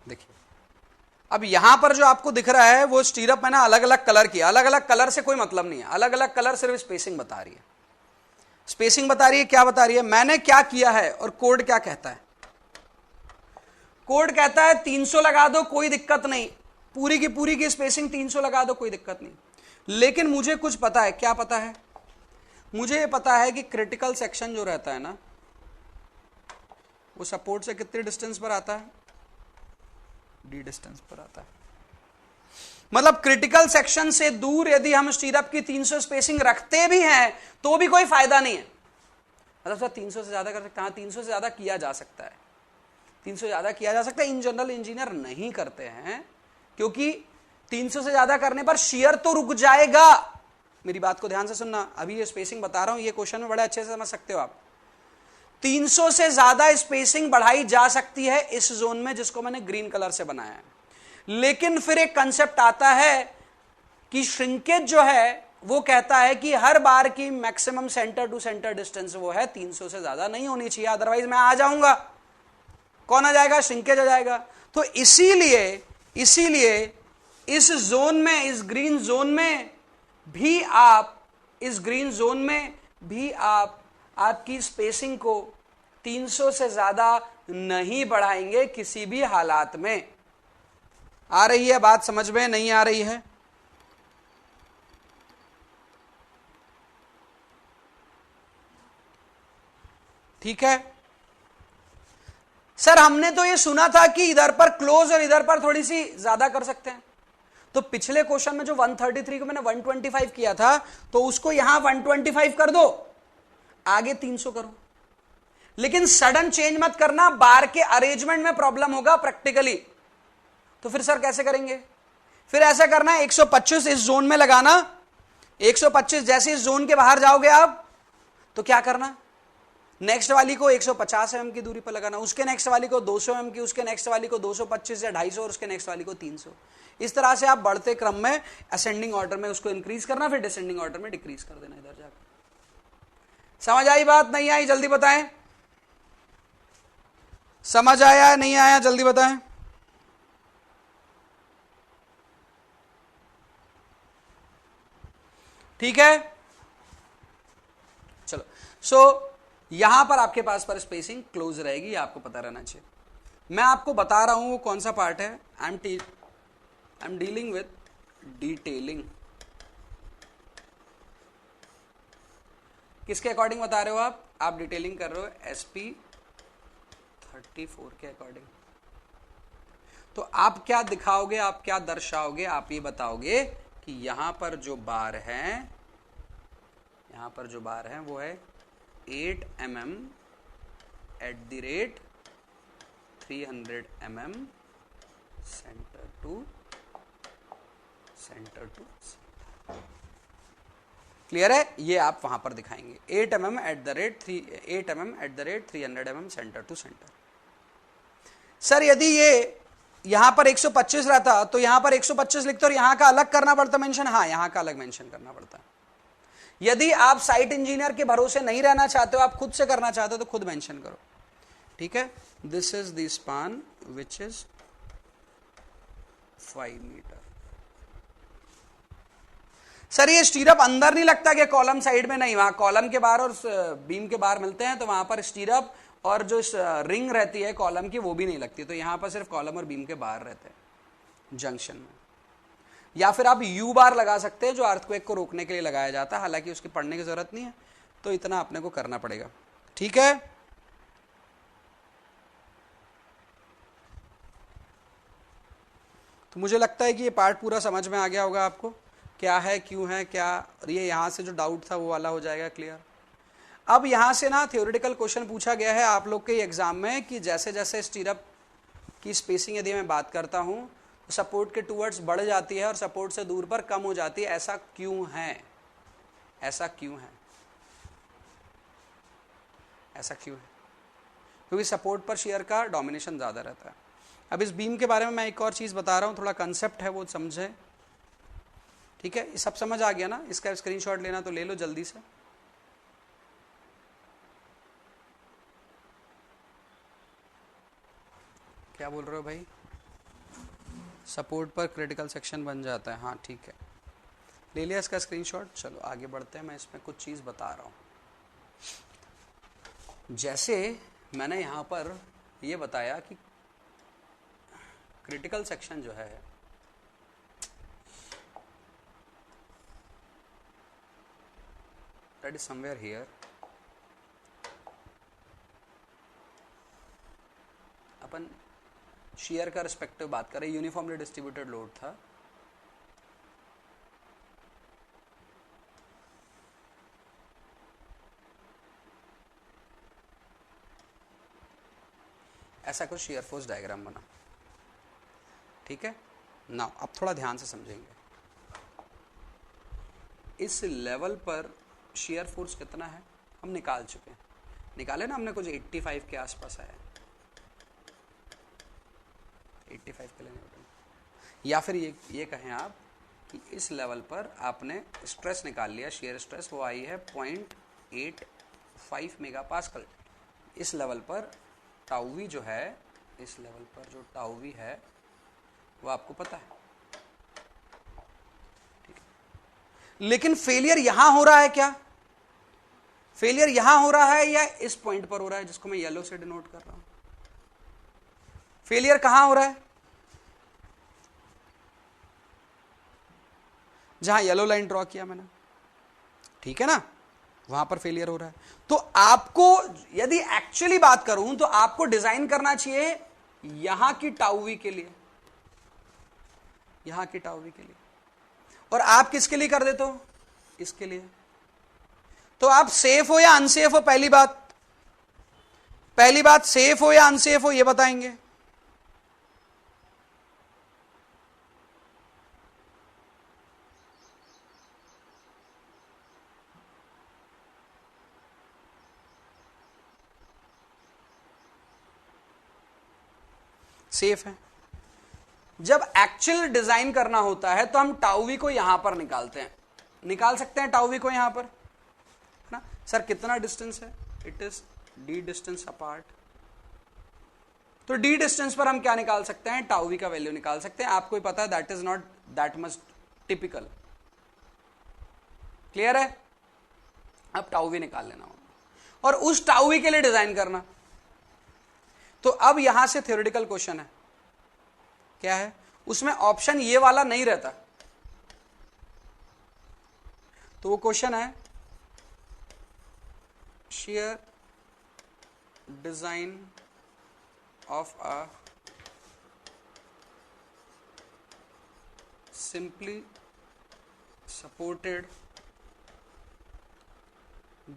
Speaker 1: देखिए अब यहां पर जो आपको दिख रहा है वो स्टीरअप मैंने अलग अलग कलर किया। अलग अलग कलर से कोई मतलब नहीं है, अलग अलग कलर सिर्फ स्पेसिंग बता रही है। स्पेसिंग बता रही है, क्या बता रही है, मैंने क्या किया है और कोड क्या कहता है। कोड कहता है 300 लगा दो कोई दिक्कत नहीं, पूरी की स्पेसिंग 300 लगा दो कोई दिक्कत नहीं। लेकिन मुझे कुछ पता है, क्या पता है, मुझे ये पता है कि क्रिटिकल सेक्शन जो रहता है ना वो सपोर्ट से कितने डिस्टेंस पर आता है, डी डिस्टेंस पर आता है। मतलब क्रिटिकल सेक्शन से दूर यदि हम स्टीरअप की 300 स्पेसिंग रखते भी हैं तो भी कोई फायदा नहीं है। मतलब सर 300 से ज्यादा कर सकते हैं, 300 से ज्यादा किया जा सकता है, 300 से ज्यादा किया जा सकता है। इन जनरल इंजीनियर नहीं करते हैं क्योंकि 300 से ज्यादा करने पर शियर तो रुक जाएगा। मेरी बात को ध्यान से सुनना, अभी ये स्पेसिंग बता रहा हूं, ये क्वेश्चन में बड़े अच्छे से समझ सकते हो आप। 300 से ज्यादा स्पेसिंग बढ़ाई जा सकती है इस जोन में जिसको मैंने ग्रीन कलर से बनाया है। लेकिन फिर एक कंसेप्ट आता है कि श्रिंकेज जो है वो कहता है कि हर बार की maximum centre to centre distance वो है 300 से ज्यादा नहीं होनी चाहिए, अदरवाइज मैं आ जाऊंगा। कौन आ जाएगा, श्रिंकेज आ जाएगा। तो इसीलिए इस जोन में, इस ग्रीन जोन में भी आप आपकी स्पेसिंग को 300 से ज्यादा नहीं बढ़ाएंगे किसी भी हालात में। आ रही है बात समझ में, नहीं आ रही है? ठीक है सर, हमने तो ये सुना था कि इधर पर क्लोज और इधर पर थोड़ी सी ज्यादा कर सकते हैं। तो पिछले क्वेश्चन में जो 133 को मैंने 125 किया था तो उसको यहां 125 कर दो, आगे 300 करो। लेकिन सडन चेंज मत करना, बार के अरेंजमेंट में प्रॉब्लम होगा प्रैक्टिकली। तो फिर सर कैसे करेंगे? फिर ऐसा करना है 125 इस जोन में लगाना, 125 जैसे इस जोन के बाहर जाओगे आप तो क्या करना, नेक्स्ट वाली को 150 mm की दूरी पर लगाना, उसके नेक्स्ट वाली को 200 mm की, उसके नेक्स्ट वाली को 225 या 250 और उसके नेक्स्ट वाली को 300। इस तरह से आप बढ़ते क्रम में असेंडिंग ऑर्डर में उसको इंक्रीज करना, फिर डिसेंडिंग ऑर्डर में डिक्रीज कर देना इधर जाकर। समझ आई बात, नहीं आई जल्दी बताएं? समझ आया नहीं आया जल्दी बताएं? ठीक है चलो। सो यहां पर आपके पास पर स्पेसिंग क्लोज रहेगी, आपको पता रहना चाहिए। मैं आपको बता रहा हूं वो कौन सा पार्ट है। I am dealing with detailing. किसके अकॉर्डिंग बता रहे हो आप डिटेलिंग कर रहे हो SP 34 के अकॉर्डिंग। तो आप क्या दिखाओगे, आप क्या दर्शाओगे, आप ये बताओगे कि यहां पर जो बार है वो है 8 mm at the rate 300 mm center to clear है? ये आप वहां पर दिखाएंगे 8 mm at the rate 300 mm center to center। Sir यदि ये यहां पर 125 रहता तो यहां पर 125 लिखते और यहां का अलग करना पड़ता मेंशन। हाँ, यहां का अलग मेंशन करना पड़ता। यदि आप साइट इंजीनियर के भरोसे नहीं रहना चाहते हो, आप खुद से करना चाहते हो तो खुद मेंशन करो। ठीक है, this is the span which is 5 metre. Sir ये स्टीरअप अंदर नहीं लगता कि कॉलम साइड में? नहीं, वहां कॉलम के बाहर और बीम के बाहर मिलते हैं तो वहां पर स्टीरअप और जो रिंग रहती है कॉलम की वो भी नहीं लगती। तो यहां पर सिर्फ कॉलम और बीम के बाहर रहते हैं। जंक्शन में, या फिर आप यू बार लगा सकते हैं जो अर्थक्वेक को रोकने के लिए लगाया जाता है, हालांकि उसकी पढ़ने की जरूरत नहीं है, तो इतना अपने को करना पड़ेगा। ठीक है, तो मुझे लगता है कि ये पार्ट पूरा समझ में आ गया होगा आपको, क्या है, क्यों है, क्या, ये यहां से जो डाउट था वो वाला हो जाएगा क्लियर। अब यहां से ना थ्योरेटिकल क्वेश्चन पूछा गया है आप लोग के एग्जाम में कि जैसे जैसे स्टीरअप की स्पेसिंग यदि मैं बात करता हूं तो सपोर्ट के टूवर्ड्स बढ़ जाती है और सपोर्ट से दूर पर कम हो जाती है, ऐसा क्यों है, ऐसा क्यों है, ऐसा क्यों है? क्योंकि सपोर्ट पर शेयर का डोमिनेशन ज्यादा रहता है। अब इस बीम के बारे में मैं एक और चीज बता रहा हूं, थोड़ा कंसेप्ट है वो समझे। ठीक है, ये सब समझ आ गया ना? इसका स्क्रीनशॉट लेना तो ले लो जल्दी से। क्या बोल रहे हो भाई? सपोर्ट पर क्रिटिकल सेक्शन बन जाता है, हाँ ठीक है, ले लिया इसका स्क्रीनशॉट। चलो आगे बढ़ते हैं, मैं इसमें कुछ चीज बता रहा हूं। जैसे मैंने यहां पर ये बताया कि क्रिटिकल सेक्शन जो है that is somewhere here, upon share का रिस्पेक्टिव बात करें, यूनिफॉर्मली डिस्ट्रीब्यूटेड लोड था, ऐसा कुछ शेयर फोर्स डायग्राम बना। ठीक है ना, अब थोड़ा ध्यान से समझेंगे। इस लेवल पर शेयर फोर्स कितना है हम निकाल चुके हैं, निकाले ना हमने, कुछ 85 के आसपास आया, 85 किलो न्यूटन। या फिर ये कहें आप कि इस लेवल पर आपने स्ट्रेस निकाल लिया, शेयर स्ट्रेस, वो आई है 0.85 मेगा पास्कल। इस लेवल पर टाउवी जो है, इस लेवल पर जो टाउवी है वो आपको पता है। ठीक है, लेकिन फेलियर यहां हो रहा है क्या? फेलियर यहां हो रहा है या इस पॉइंट पर हो रहा है जिसको मैं येलो से डिनोट कर रहा हूं? फेलियर कहां हो रहा है? जहां येलो लाइन ड्रॉ किया मैंने, ठीक है ना, वहां पर फेलियर हो रहा है। तो आपको यदि एक्चुअली बात करूं तो आपको डिजाइन करना चाहिए यहां की टाउवी के लिए, यहां की टाउवी के लिए, और आप किसके लिए कर देते हो? इसके लिए। तो आप सेफ हो या अनसेफ हो? पहली बात सेफ हो या अनसेफ हो ये बताएंगे। सेफ है। जब एक्चुअल डिजाइन करना होता है तो हम टाउवी को यहां पर निकालते हैं, निकाल सकते हैं टाउवी को यहां पर, है ना सर? कितना डिस्टेंस है? It is D distance apart. तो डी डिस्टेंस पर हम क्या निकाल सकते हैं? टाउवी का वैल्यू निकाल सकते हैं। आपको ही पता है that is not that much typical. Clear है? अब टाउवी निकाल लेना होगा और उस टाउवी के लिए डिजाइन करना। तो अब यहां से थ्योरेटिकल क्वेश्चन है, क्या है उसमें? ऑप्शन ये वाला नहीं रहता। तो वो क्वेश्चन है shear design of a simply supported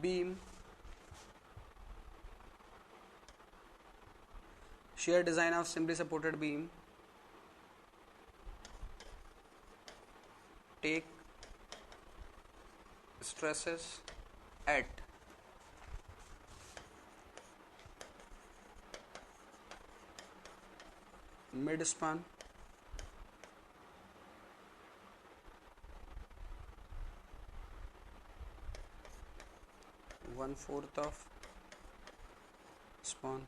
Speaker 1: beam, shear design of simply supported beam, take stresses at mid span, 1/4 of span,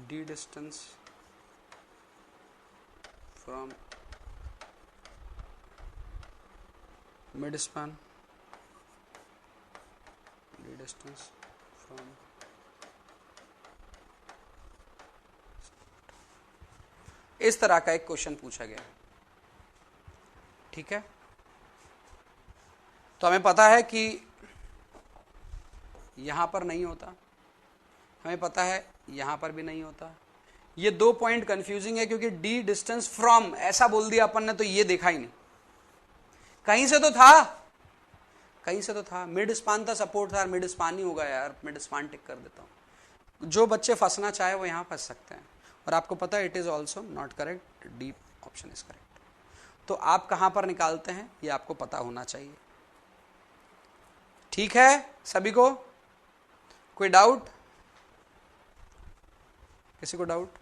Speaker 1: d distance from mid span, d distance from इस तरह का एक क्वेश्चन पूछा गया, ठीक है। तो हमें पता है कि यहां पर नहीं होता, हमें पता है यहां पर भी नहीं होता। ये दो पॉइंट कंफ्यूजिंग है क्योंकि डी डिस्टेंस फ्रॉम ऐसा बोल दिया अपन ने, तो ये देखा ही नहीं, कहीं से तो था, कहीं से तो था। मिड स्पान था, सपोर्ट था, मिड स्पान ही होगा यार, मिड स्पान टिक कर देता हूं। जो बच्चे फंसना चाहे वो यहां फंस सकते हैं, और आपको पता है it is also not correct, D option is correct. तो आप कहां पर निकालते हैं ये आपको पता होना चाहिए, ठीक है। सभी को कोई डाउट, किसी को डाउट?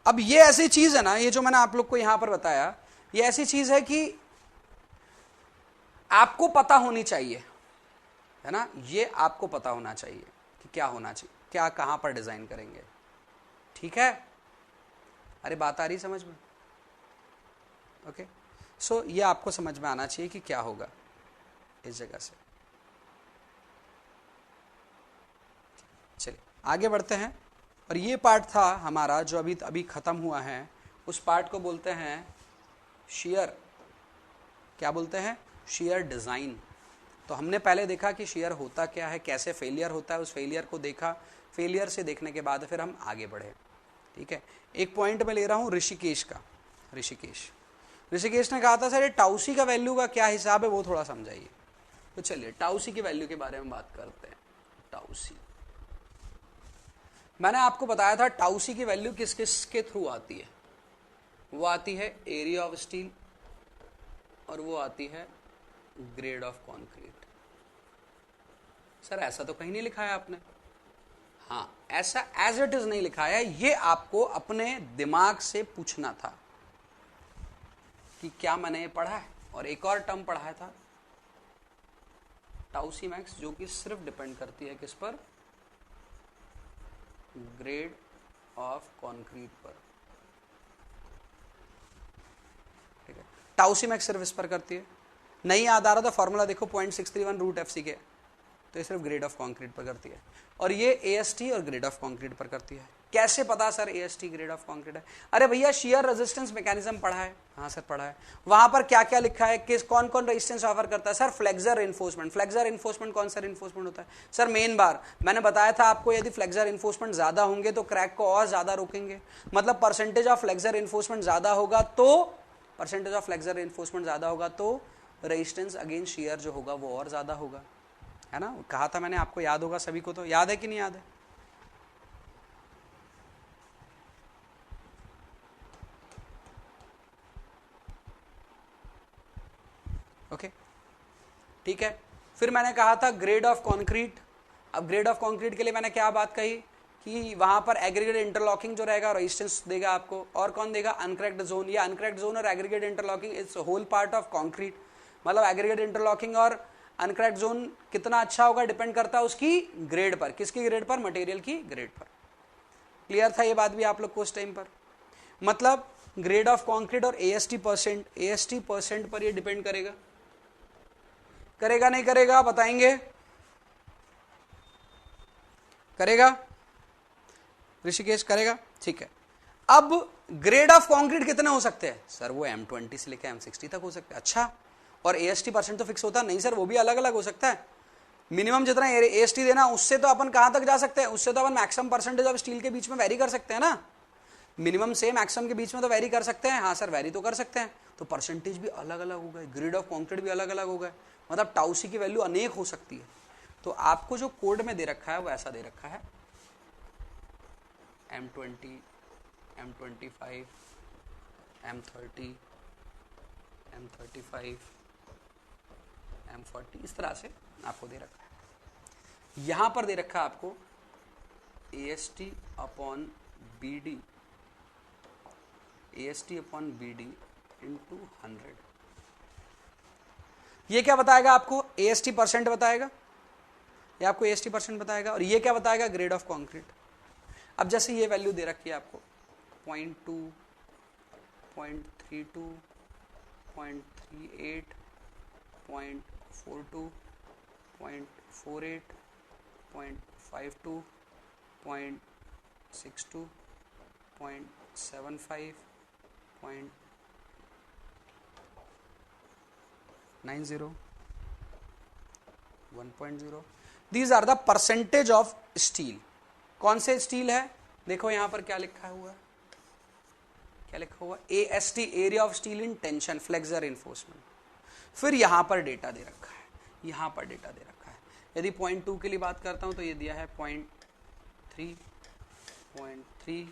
Speaker 1: अब ये ऐसी चीज है ना, ये जो मैंने आप लोग को यहां पर बताया, ये ऐसी चीज है कि आपको पता होनी चाहिए, है ना। ये आपको पता होना चाहिए कि क्या होना चाहिए, क्या कहां पर डिजाइन करेंगे, ठीक है। अरे बात आ रही समझ में? ओके, सो ये आपको समझ में आना चाहिए कि क्या होगा इस जगह से। चलिए आगे बढ़ते हैं, और ये पार्ट था हमारा जो अभी अभी खत्म हुआ है, उस पार्ट को बोलते हैं शेयर। क्या बोलते हैं? Share design. तो हमने पहले देखा कि शेयर होता क्या है, कैसे फेलियर होता है, उस फेलियर को देखा, फेलियर से देखने के बाद फिर हम आगे बढ़े, ठीक है। एक पॉइंट मैं ले रहा हूं ऋषिकेश का। ऋषिकेश ने कहा था सर ये टाउसी का वैल्यू का क्या हिसाब है वो थोड़ा समझाइए। तो चलिए टाउसी की वैल्यू के बारे में बात करते हैं। टाउसी, मैंने आपको बताया था टाउसी की वैल्यू किस किस के थ्रू आती है। वो आती है एरिया ऑफ स्टील, और वो आती है ग्रेड ऑफ कॉन्क्रीट। सर ऐसा तो कहीं नहीं लिखा है आपने। हाँ, ऐसा एज इट इज नहीं लिखा है, ये आपको अपने दिमाग से पूछना था कि क्या मैंने ये पढ़ा है। और एक और टर्म पढ़ाया था टाउसी मैक्स, जो कि सिर्फ डिपेंड करती है किस पर? ग्रेड ऑफ कॉन्क्रीट पर, ठीक है। टाउसी मैक्स सिर्फ इस पर करती है। नहीं याद आ रहा तो फॉर्मूला देखो 0.631 रूट एफ सी के, तो ये सिर्फ ग्रेड ऑफ कॉन्क्रीट पर करती है। और ये एएसटी और ग्रेड ऑफ कॉन्क्रीट पर करती है। कैसे पता sir AST grade of concrete है? अरे भैया शियर रेजिस्टेंस मैकेनिज्म पढ़ा है। हाँ सर पढ़ा है। वहां पर क्या क्या लिखा है, किस कौन कौन रेजिस्टेंस ऑफर करता है? Sir flexor enforcement. Flexor enforcement कौन सा इन्फोर्समेंट होता है? सर मेन बार। मैंने बताया था आपको, यदि फ्लेक्सर इन्फोर्समेंट ज्यादा होंगे तो क्रैक को और ज्यादा रोकेंगे। मतलब परसेंटेज ऑफ फ्लेक्सर इन्फोर्समेंट ज्यादा होगा तो रेजिस्टेंस अगेंस्ट शियर जो होगा वो और ज्यादा होगा, है ना। कहा था मैंने आपको, याद होगा सभी को। तो याद है कि नहीं याद है? ओके, ठीक है। फिर मैंने कहा था ग्रेड ऑफ कॉन्क्रीट। अब ग्रेड ऑफ कॉन्क्रीट के लिए मैंने क्या बात कही कि वहां पर एग्रीगेट इंटरलॉकिंग जो रहेगा रेजिस्टेंस देगा आपको, और कौन देगा? Uncracked zone. या अनक्रैक्ड जोन और aggregate interlocking is whole part of concrete. मतलब एग्रीगेट इंटरलॉकिंग और अनक्रैक्ड जोन कितना अच्छा होगा डिपेंड करता है उसकी ग्रेड पर। किसकी ग्रेड पर? मटेरियल की ग्रेड पर। क्लियर था ये बात भी आप लोग को उस टाइम पर? मतलब ग्रेड ऑफ कॉन्क्रीट और एएसटी परसेंट पर ये डिपेंड करेगा। करेगा नहीं करेगा बताएंगे? करेगा? ऋषिकेश करेगा? ठीक है। अब ग्रेड ऑफ कॉन्क्रीट कितने हो सकते हैं? सर वो M20 से लेकर M60 तक हो सकते हैं। अच्छा, और एएसटी परसेंट तो फिक्स होता नहीं सर, वो भी अलग अलग हो सकता है। मिनिमम जितना एएसटी देना उससे तो अपन कहां तक जा सकते हैं? उससे तो अपन मैक्सिमम परसेंटेज ऑफ स्टील के बीच में वेरी कर सकते हैं ना। मिनिमम से मैक्सिमम के बीच में तो वेरी कर सकते हैं। हाँ सर वेरी तो कर सकते हैं। तो परसेंटेज भी अलग अलग हो गए, ग्रेड ऑफ कॉन्क्रीट भी अलग अलग हो गए। मतलब टाउसी की वैल्यू अनेक हो सकती है। तो आपको जो कोड में दे रखा है वो ऐसा दे रखा है M20, M25, M30, M35, M40, इस तरह से आपको दे रखा है। यहां पर दे रखा है आपको AST upon BD, AST upon BD into 100। ये क्या बताएगा आपको? AST परसेंट बताएगा, ये आपको AST परसेंट बताएगा। और ये क्या बताएगा? Grade of concrete. अब जैसे ये वैल्यू दे रखी है आपको 0.2, 0.32, 0.38, 0.42, 0.48, 0.52, 0.62, 0.75, 0.90, 1.0. These are the percentage of steel. कौन से स्टील है? देखो यहां पर क्या लिखा हुआ है, क्या लिखा हुआ? AST, area of steel in tension, flexor reinforcement. फिर यहां पर डेटा दे रखा है, यहां पर डेटा दे रखा है. यदि 0.2 के लिए बात करता हूं तो ये दिया है 0.3, 0.3,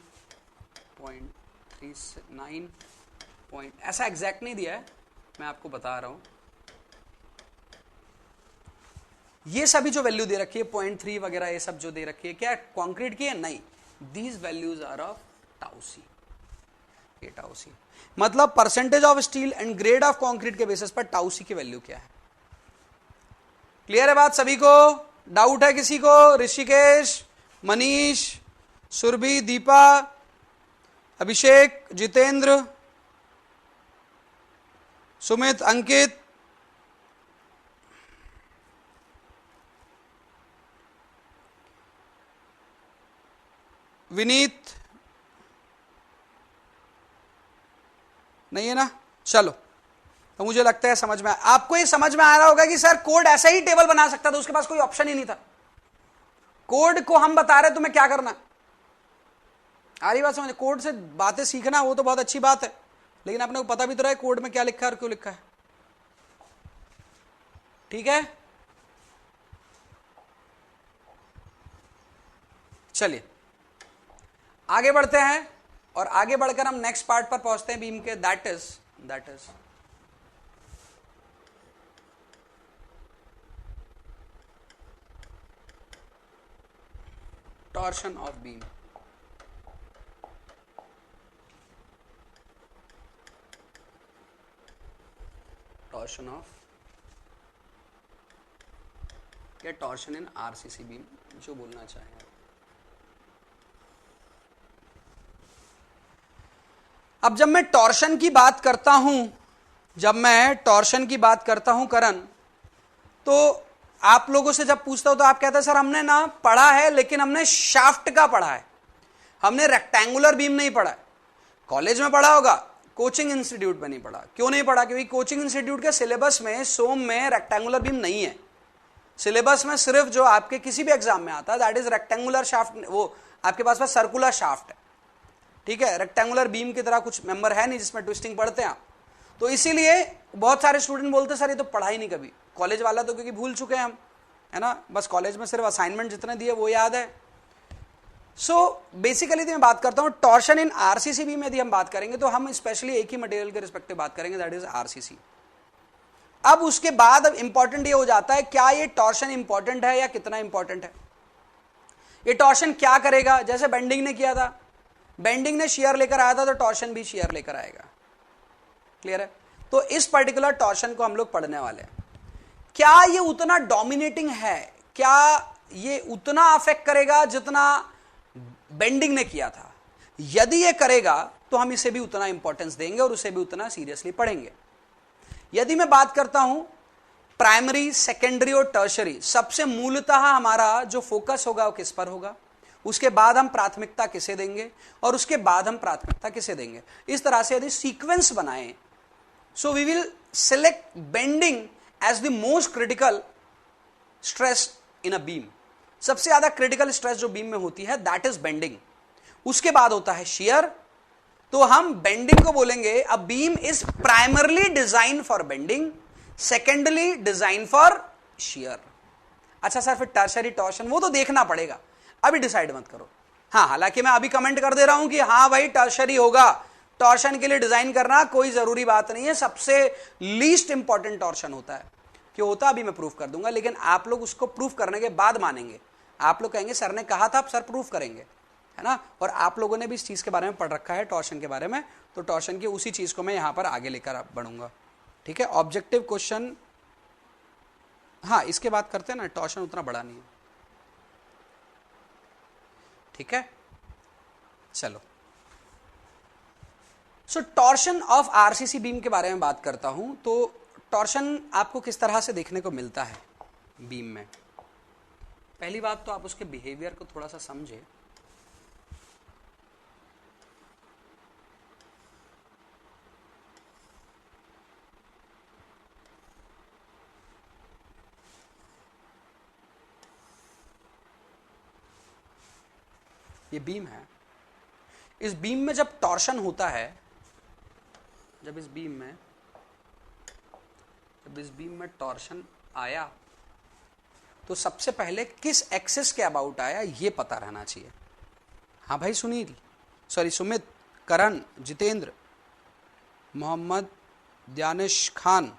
Speaker 1: 0.39, ऐसा एग्जैक्ट नहीं दिया है, मैं आपको बता रहा हूं. ये सभी जो वैल्यू दे रखी है 0.3 वगैरह, ये सब जो दे रखी है, क्या कंक्रीट की है? नहीं. These values are of tau c. ये टाउ सी मतलब percentage of steel and grade of concrete के बेसिस पर टाउ सी की वैल्यू क्या है. क्लियर है बात सभी को? डाउट है किसी को? ऋषिकेश, मनीष, सुरभि, दीपा, अभिषेक, जितेंद्र, सुमित, अंकित, विनीत, नहीं है ना? चलो, तो मुझे लगता है समझ में आपको ये समझ में आ रहा होगा कि सर कोड ऐसा ही टेबल बना सकता था, उसके पास कोई ऑप्शन ही नहीं था. कोड को हम बता रहे तुम्हें क्या करना. आ रही बात समझ? कोड से बातें सीखना वो तो बहुत अच्छी बात है, लेकिन आपने को पता भी तो रहा है कोड में क्या लिखा है और क्यों लिखा है. ठीक है, चलिए आगे बढ़ते हैं और आगे बढ़कर हम नेक्स्ट पार्ट पर पहुंचते हैं बीम के. That is torsion of beam. Torsion of या टॉर्शन इन आरसीसी बीम, जो बोलना चाहें. अब जब मैं टॉर्शन की बात करता हूं, करण, तो आप लोगों से जब पूछता हूं तो आप कहते हैं सर हमने ना पढ़ा है, लेकिन हमने शाफ्ट का पढ़ा है, हमने रेक्टेंगुलर बीम नहीं पढ़ा है. कॉलेज में पढ़ा होगा, कोचिंग इंस्टीट्यूट में नहीं पढ़ा. क्यों नहीं पढ़ा? क्योंकि कोचिंग इंस्टीट्यूट के सिलेबस में सोम में रेक्टेंगुलर बीम नहीं है. सिलेबस में सिर्फ जो आपके किसी भी एग्जाम में आता है दैट इज रेक्टेंगुलर शाफ्ट. वो आपके पास सर्कुलर शाफ्ट है. ठीक है, रेक्टेंगुलर बीम की तरह कुछ मेंबर है नहीं जिसमें ट्विस्टिंग पढ़ते हैं आप. तो इसीलिए बहुत सारे स्टूडेंट बोलते सर ये तो पढ़ा ही नहीं कभी. कॉलेज वाला तो क्योंकि भूल चुके हैं हम, है ना, बस कॉलेज में सिर्फ असाइनमेंट जितने दिए वो याद है. सो बेसिकली मैं बात करता हूं टॉर्शन इन आरसीसी बीम. यदि हम बात करेंगे तो हम स्पेशली एक ही मटेरियल के रिस्पेक्टिव बात करेंगे, दैट इज आरसीसी. अब उसके बाद अब इंपॉर्टेंट ये हो जाता है क्या ये टॉर्शन इंपॉर्टेंट है या कितना इंपॉर्टेंट है. ये टॉर्शन क्या करेगा? जैसे बेंडिंग ने किया था, बेंडिंग ने शेयर लेकर आया था तो टॉर्शन भी शेयर लेकर आएगा. क्लियर है? तो इस पर्टिकुलर टॉर्शन को हम लोग पढ़ने वाले हैं. क्या ये उतना डोमिनेटिंग है? क्या ये उतना अफेक्ट करेगा जितना बेंडिंग ने किया था? यदि ये करेगा तो हम इसे भी उतना इंपॉर्टेंस देंगे और उसे भी उतना सीरियसली पढ़ेंगे. यदि मैं बात करता हूं प्राइमरी, सेकेंडरी और टर्शरी, सबसे मूलतः हमारा जो फोकस होगा वो किस पर होगा, उसके बाद हम प्राथमिकता किसे देंगे और उसके बाद हम प्राथमिकता किसे देंगे. इस तरह से यदि सीक्वेंस बनाएं, so we will select bending as the most critical stress in a beam. सबसे ज्यादा क्रिटिकल स्ट्रेस जो बीम में होती है दैट इज बेंडिंग. उसके बाद होता है शियर. तो हम बेंडिंग को बोलेंगे a beam is primarily design for bending, secondly design for shear. अच्छा सर फिर टर्शरी टॉर्शन वो तो देखना पड़ेगा, अभी डिसाइड मत करो. हाँ, हालांकि मैं अभी कमेंट कर दे रहा हूं कि हाँ भाई टर्शरी होगा, टॉर्शन के लिए डिजाइन करना कोई जरूरी बात नहीं है. सबसे लीस्ट इंपॉर्टेंट टॉर्शन होता है. क्यों होता है अभी मैं प्रूफ कर दूंगा, लेकिन आप लोग उसको प्रूफ करने के बाद मानेंगे. आप लोग कहेंगे सर ने कहा था, अब सर प्रूफ करेंगे, है ना. और आप लोगों ने भी इस चीज के बारे में पढ़ रखा है, टॉर्शन के बारे में, तो टॉर्शन की उसी चीज को मैं यहां पर आगे लेकर बढ़ूंगा. ठीक है, ऑब्जेक्टिव क्वेश्चन. हाँ, इसके बात करते हैं ना, टॉर्शन उतना बड़ा नहीं है. ठीक है, चलो. सो टॉर्शन ऑफ आरसीसी बीम के बारे में बात करता हूं. तो टॉर्शन आपको किस तरह से देखने को मिलता है बीम में. पहली बात तो आप उसके बिहेवियर को थोड़ा सा समझे. ये बीम है, इस बीम में जब टॉर्शन होता है, जब इस बीम में टॉर्शन आया तो सबसे पहले किस एक्सिस के अबाउट आया ये पता रहना चाहिए। हाँ भाई सुनील, सॉरी सुमित, करण, जितेंद्र, मोहम्मद, दानिश खान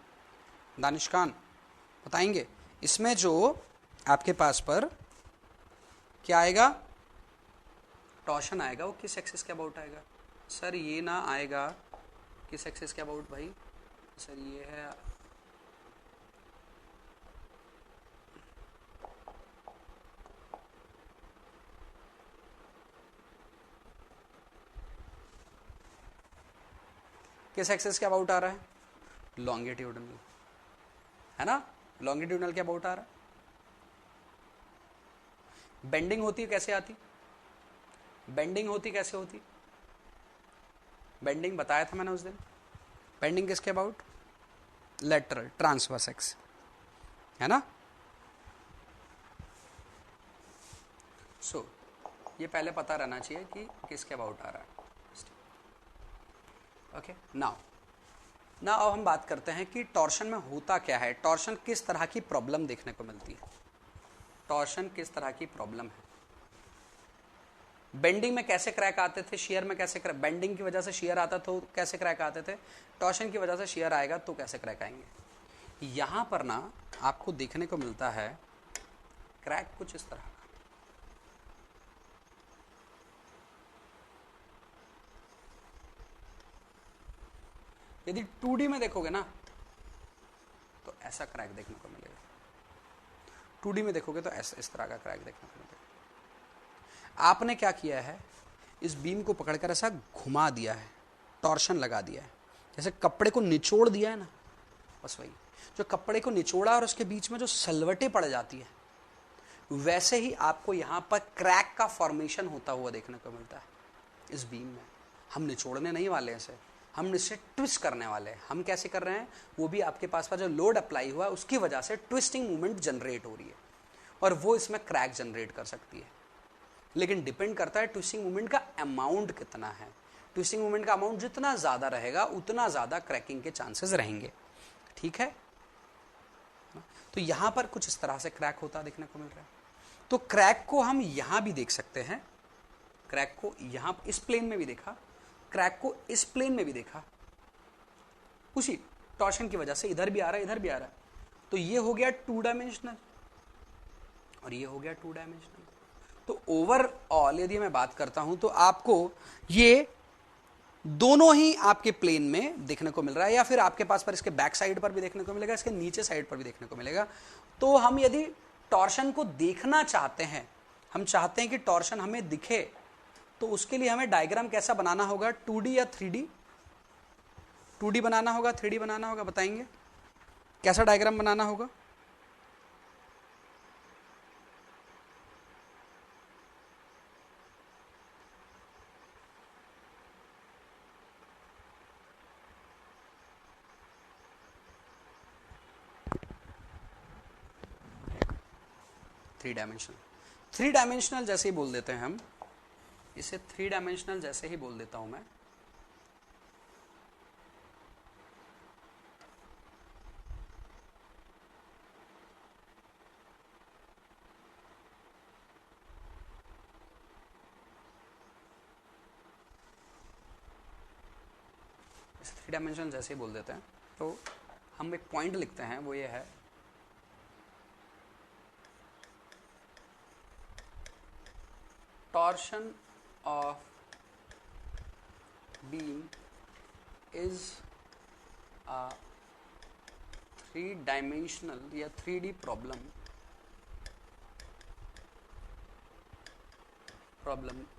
Speaker 1: बताएंगे इसमें जो आपके पास पर क्या आएगा, टॉर्शन आएगा, वो किस एक्सिस के अबाउट आएगा। सर ये ना आएगा किस एक्सिस के अबाउट भाई, सर ये है किस एक्सिस के अबाउट आ रहा है, लॉन्गिट्यूडनल, है ना, लॉन्गिट्यूडनल के अबाउट आ रहा है। बेंडिंग होती कैसे आती, बेंडिंग होती कैसे होती, बेंडिंग बताया था मैंने उस दिन। बेंडिंग किसके अबाउट, लेटरल ट्रांसवर्स एक्स, है ना। सो ये पहले पता रहना चाहिए कि किसके अबाउट आ रहा है। ओके, नाउ अब हम बात करते हैं कि टॉर्शन में होता क्या है, टॉर्शन किस तरह की प्रॉब्लम देखने को मिलती है, टॉर्शन किस तरह की प्रॉब्लम है। बेंडिंग में कैसे क्रैक आते थे, शेयर में कैसे क्रैक, बेंडिंग की वजह से शेयर आता तो कैसे क्रैक आते थे, टॉर्शन की वजह से शेयर आएगा तो कैसे क्रैक आएंगे। यहां पर ना आपको देखने को मिलता है क्रैक कुछ इस तरह का, यदि 2D में देखोगे ना तो ऐसा क्रैक देखने को मिलेगा, 2D में देखोगे तो ऐसा इस तरह का क्रैक देखने को मिलेगा। आपने क्या किया है, इस बीम को पकड़कर ऐसा घुमा दिया है, टॉर्शन लगा दिया है, जैसे कपड़े को निचोड़ दिया है ना, बस वही, जो कपड़े को निचोड़ा और उसके बीच में जो सलवटें पड़ जाती है, वैसे ही आपको यहां पर क्रैक का फॉर्मेशन होता हुआ देखने को मिलता है इस बीम में। हम निचोड़ने नहीं वाले हैं इसे, हम इसे ट्विस्ट करने वाले हैं। हम कैसे कर रहे हैं, वो भी आपके पास जो लोड अप्लाई हुआ है उसकी वजह से ट्विस्टिंग मूवमेंट जनरेट हो रही है और वो इसमें क्रैक जनरेट कर सकती है। लेकिन डिपेंड करता है ट्विस्टिंग मूवमेंट का अमाउंट कितना है। ट्विस्टिंग मूवमेंट का अमाउंट जितना ज्यादा रहेगा उतना ज्यादा क्रैकिंग के चांसेस रहेंगे, ठीक है। तो यहां पर कुछ इस तरह से क्रैक होता देखने को मिल रहा है। तो क्रैक को हम यहां भी देख सकते हैं, क्रैक को यहां इस प्लेन में भी देखा, क्रैक को इस प्लेन में भी देखा, उसी टॉर्शन की वजह से इधर भी आ रहा है इधर भी आ रहा है। तो ये हो गया 2 डायमेंशनल और ये हो गया 2 डायमेंशनल। तो ओवरऑल यदि मैं बात करता हूं तो आपको ये दोनों ही आपके प्लेन में देखने को मिल रहा है, या फिर आपके पास पर इसके बैक साइड पर भी देखने को मिलेगा, इसके नीचे साइड पर भी देखने को मिलेगा। तो हम यदि टॉर्शन को देखना चाहते हैं, हम चाहते हैं कि टॉर्शन हमें दिखे, तो उसके लिए हमें डायग्राम कैसा बनाना होगा, 2D या 3D, 2D बनाना होगा 3D बनाना होगा, बताएंगे कैसा डायग्राम बनाना होगा। थ्री डायमेंशनल जैसे ही बोल देते हैं हम इसे, 3 डायमेंशनल जैसे ही बोल देता हूं मैं। इसे 3 डायमेंशनल जैसे ही बोल देते हैं तो हम एक पॉइंट लिखते हैं, वो ये है torsion of beam is a 3-dimensional या 3D problem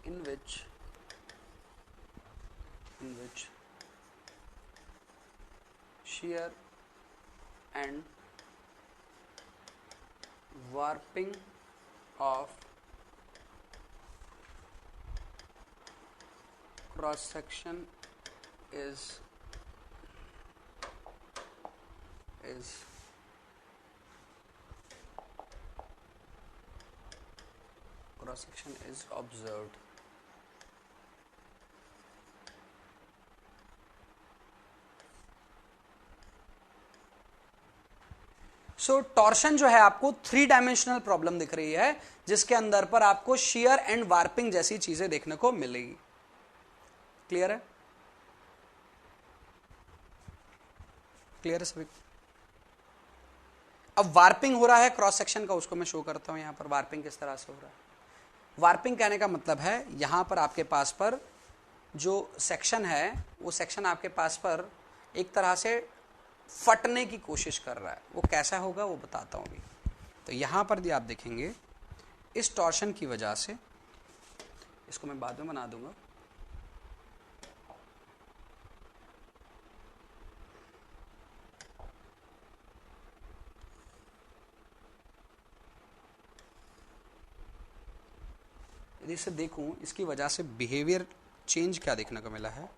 Speaker 1: in which shear and warping of cross section is observed। So torsion जो है आपको 3 डायमेंशनल प्रॉब्लम दिख रही है, जिसके अंदर पर आपको शियर एंड वार्पिंग जैसी चीजें देखने को मिलेगी। क्लियर है? क्लियर है सभी? अब वार्पिंग हो रहा है क्रॉस सेक्शन का, उसको मैं शो करता हूं यहां पर वार्पिंग किस तरह से हो रहा है। वार्पिंग कहने का मतलब है यहां पर आपके पास पर जो सेक्शन है वो सेक्शन आपके पास पर एक तरह से फटने की कोशिश कर रहा है। वो कैसा होगा वो बताता हूं अभी। तो यहां पर भी आप देखेंगे इस टॉर्शन की वजह से, इसको मैं बाद में बना दूंगा, यदि इसे देखूं इसकी वजह से बिहेवियर चेंज क्या देखने को मिला है।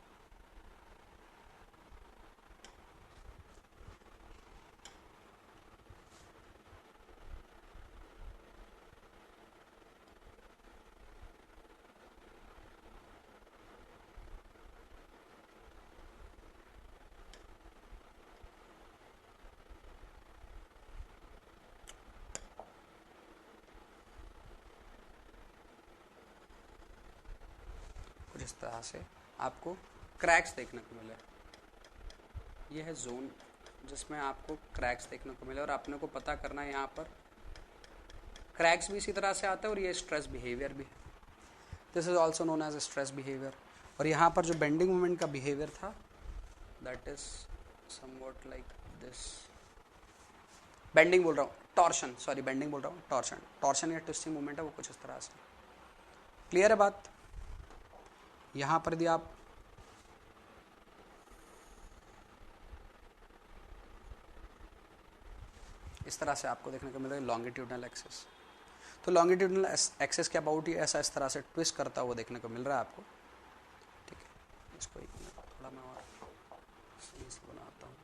Speaker 1: इस तरह से आपको क्रैक्स देखने को मिले। यह है जोन जिसमें आपको क्रैक्स देखने को मिले, और आपने को पता करना है यहाँ पर क्रैक्स भी इसी तरह से आता है और ये स्ट्रेस बिहेवियर भी है। This is also known as stress behaviour. और यहाँ पर जो बेंडिंग मोमेंट का बिहेवियर था that is somewhat like this. Bending बोल रहा हूँ, टॉर्शन, सॉरी बेंडिंग बोल रहा हूँ, टॉर्शन। टॉर्शन या ट्विस्टिंग मूवमेंट है वो कुछ इस तरह से। क्लियर है बात? यहां पर भी आप इस तरह से आपको देखने को मिल रहा है लॉन्गिट्यूडनल एक्सिस। तो लॉन्गिट्यूडनल एक्सिस के अबाउट ही ऐसा इस तरह से ट्विस्ट करता हुआ देखने को मिल रहा है आपको। ठीक है, इसको थोड़ा मैं और सही से बनाता हूँ।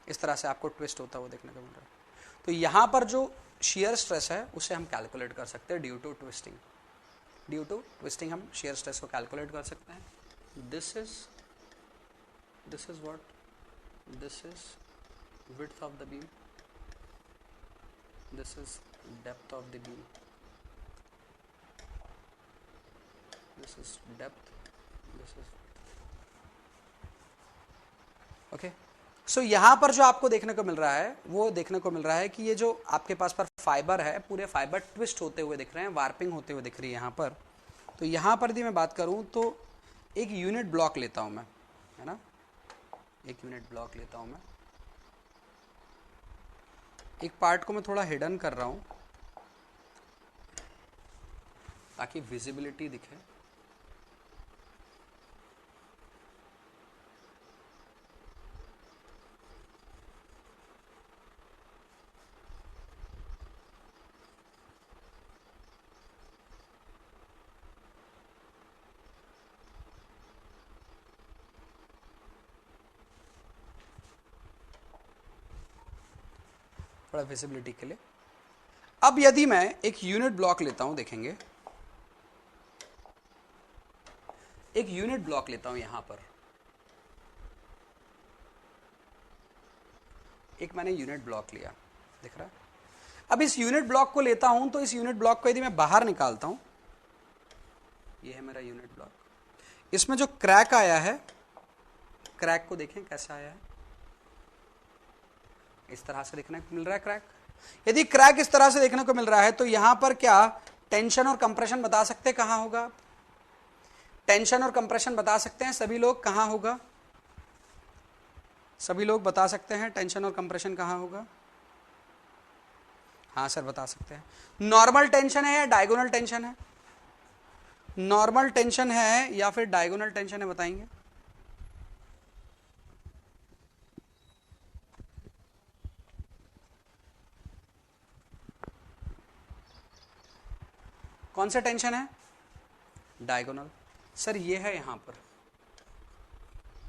Speaker 1: इस तरह से आपको ट्विस्ट होता हुआ देखने को मिल रहा है। तो यहां पर जो शियर स्ट्रेस है उसे हम कैलकुलेट कर सकते हैं due to twisting. Due to twisting हम शियर स्ट्रेस को कैलकुलेट कर सकते हैं। This is what, this is width of the beam, this is depth of the beam, this is depth, this is okay. So यहां पर जो आपको देखने को मिल रहा है वो देखने को मिल रहा है कि ये जो आपके पास पर फाइबर है पूरे फाइबर ट्विस्ट होते हुए दिख रहे हैं, वार्पिंग होते हुए दिख रही है यहां पर। तो यहां पर यदि मैं बात करूं तो एक यूनिट ब्लॉक लेता हूं मैं, है ना, एक यूनिट ब्लॉक लेता हूं मैं। एक पार्ट को मैं थोड़ा हिडन कर रहा हूं ताकि विजिबिलिटी दिखे। थोड़ा विजिबिलिटी के लिए। अब यदि मैं एक यूनिट ब्लॉक लेता हूं, देखेंगे एक यूनिट ब्लॉक लेता हूं यहां पर, एक मैंने यूनिट ब्लॉक लिया, दिख रहा है। अब इस यूनिट ब्लॉक को लेता हूं तो इस यूनिट ब्लॉक को यदि मैं बाहर निकालता हूं, ये है मेरा यूनिट ब्लॉक, इसमें जो क्रैक आया है, क्रैक को देखें कैसा आया है, इस तरह से देखने को मिल रहा है क्रैक। यदि क्रैक इस तरह से देखने को मिल रहा है तो यहां पर क्या टेंशन और कंप्रेशन बता सकते हैं कहां होगा? टेंशन और कंप्रेशन बता सकते हैं सभी लोग कहां होगा? सभी लोग बता सकते हैं टेंशन और कंप्रेशन कहां होगा? हाँ सर बता सकते हैं। नॉर्मल टेंशन है या डायगोनल टेंशन है? नॉर्मल टेंशन है या फिर डायगोनल टेंशन है, बताएंगे? कौन सा टेंशन है? डायगोनल। सर ये है यहां पर,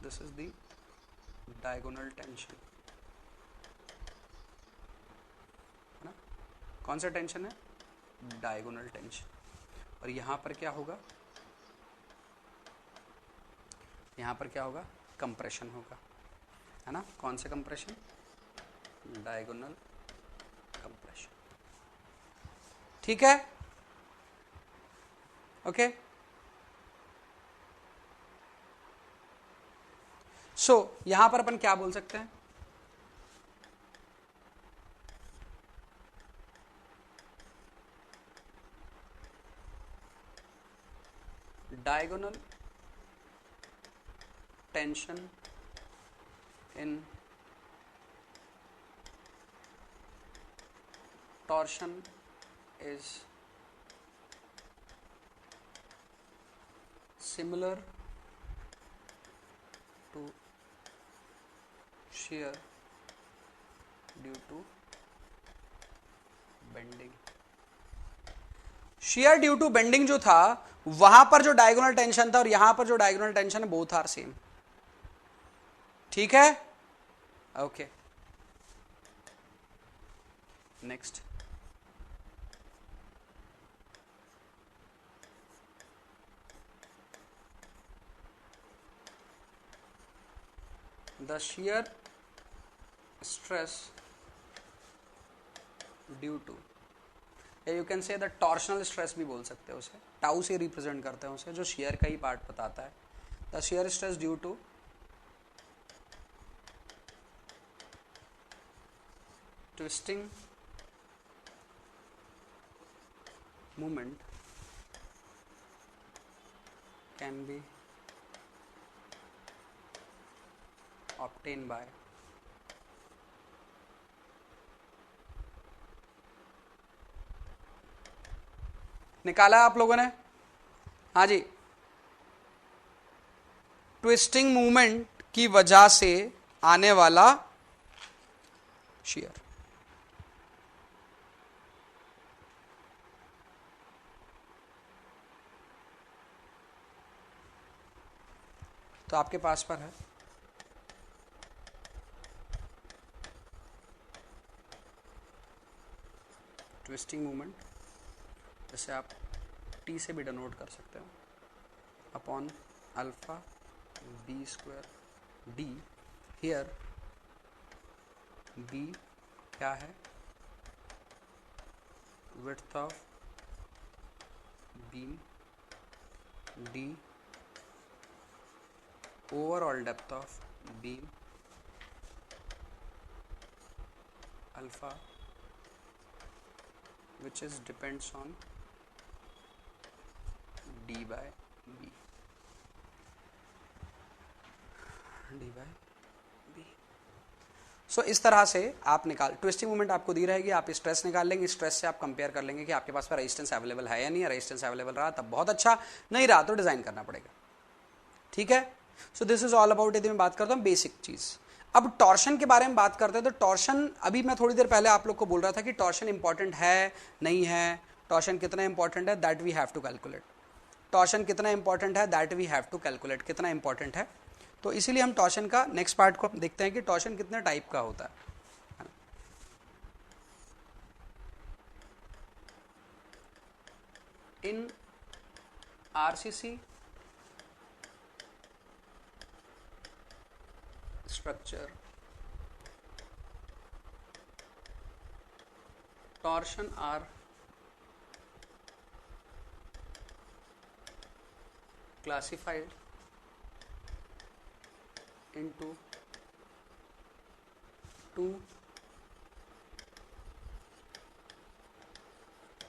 Speaker 1: this is the diagonal tension, है ना। कौन सा टेंशन है? Diagonal tension. और यहां पर क्या होगा? यहाँ पर क्या होगा, कंप्रेशन होगा, है ना। कौन से कंप्रेशन, डायगोनल कंप्रेशन, ठीक है, ओके। सो यहां पर अपन क्या बोल सकते हैं, diagonal tension in torsion is similar to shear due to bending। shear due to bending जो था, वहां पर जो डायगोनल टेंशन था और यहां पर जो डायगोनल टेंशन है, बोथ आर सेम, ठीक है, okay. Next, the shear stress due to, you can say the torsional stress भी बोल सकते हो उसे, टाउ से रिप्रेजेंट करते हैं उसे, जो शेयर का ही पार्ट बताता है। The shear stress due to twisting movement can be obtain by निकाला आप लोगों ने, हाँ जी, ट्विस्टिंग मूवमेंट की वजह से आने वाला शेयर। तो आपके पास पर है ट्विस्टिंग मूवमेंट, जैसे आप टी से भी डिनोट कर सकते हो, upon alpha B square D. Here B क्या है, width of beam, D overall depth of beam, alpha which is depends on d by b, d by b। सो इस तरह से आप निकाल, ट्विस्टिंग मूवमेंट आपको दी रहेगी, आप स्ट्रेस निकाल लेंगे, स्ट्रेस से आप कंपेयर कर लेंगे कि आपके पास पर रेजिस्टेंस अवेलेबल है या नहीं है। रेजिस्टेंस अवेलेबल रहा तब बहुत अच्छा, नहीं रहा तो डिजाइन करना पड़ेगा, ठीक है। So this is all about, यदि मैं बात करता हूँ बेसिक चीज। अब टॉर्शन के बारे में बात करते हैं, तो टॉर्शन, अभी मैं थोड़ी देर पहले आप लोग को बोल रहा था कि टॉर्शन इंपॉर्टेंट है नहीं है, टॉर्शन कितना इंपॉर्टेंट है, that we have to calculate. Torsion कितना इंपॉर्टेंट है, that we have to calculate, कितना इंपॉर्टेंट है। तो इसीलिए हम टॉर्शन का नेक्स्ट पार्ट को देखते हैं कि टॉर्शन कितने टाइप का होता है। In RCC structure, torsion are classified into two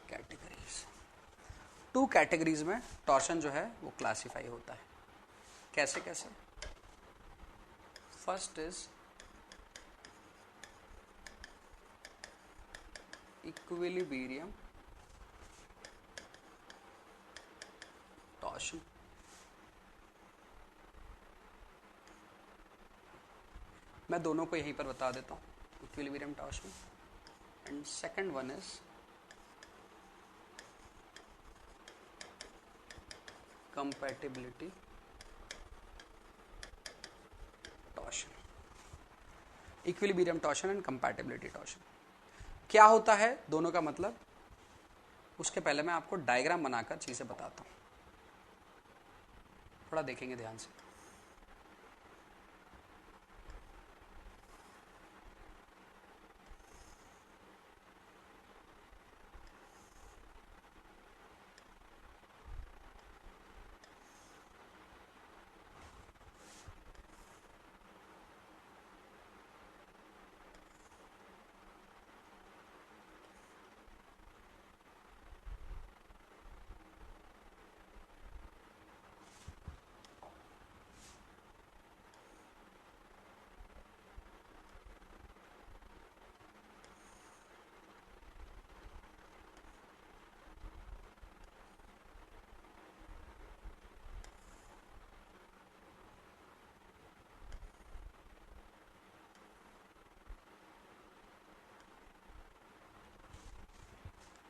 Speaker 1: categories। Two categories में टॉर्शन जो है वो क्लासीफाई होता है। कैसे कैसे? First is equilibrium torsion. मैं दोनों को यहीं पर बता देता हूँ, equilibrium torsion. And second one is compatibility torsion. Equilibrium torsion and compatibility torsion क्या होता है, दोनों का मतलब, उसके पहले मैं आपको डायग्राम बनाकर चीजें बताता हूं, थोड़ा देखेंगे ध्यान से।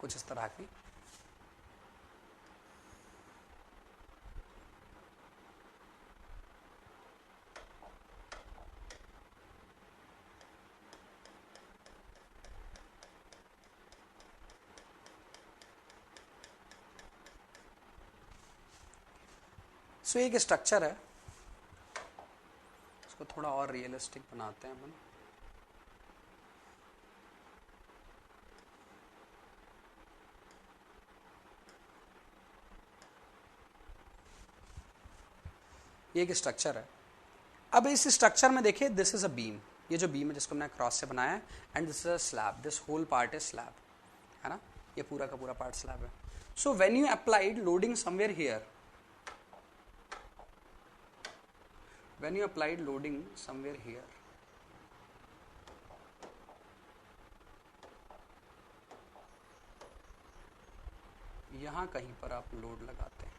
Speaker 1: कुछ इस तरह की। सो एक स्ट्रक्चर है, इसको थोड़ा और रियलिस्टिक बनाते हैं अपन। ये एक स्ट्रक्चर है। अब इस स्ट्रक्चर में देखिए, दिस इज अ बीम, ये जो बीम है जिसको हमने क्रॉस से बनाया है, and this is a slab, this whole part is slab, है ना, ये पूरा का पूरा पार्ट स्लैब है। So when you applied loading somewhere here, when you applied loading somewhere here, यहां कहीं पर आप लोड लगाते हैं,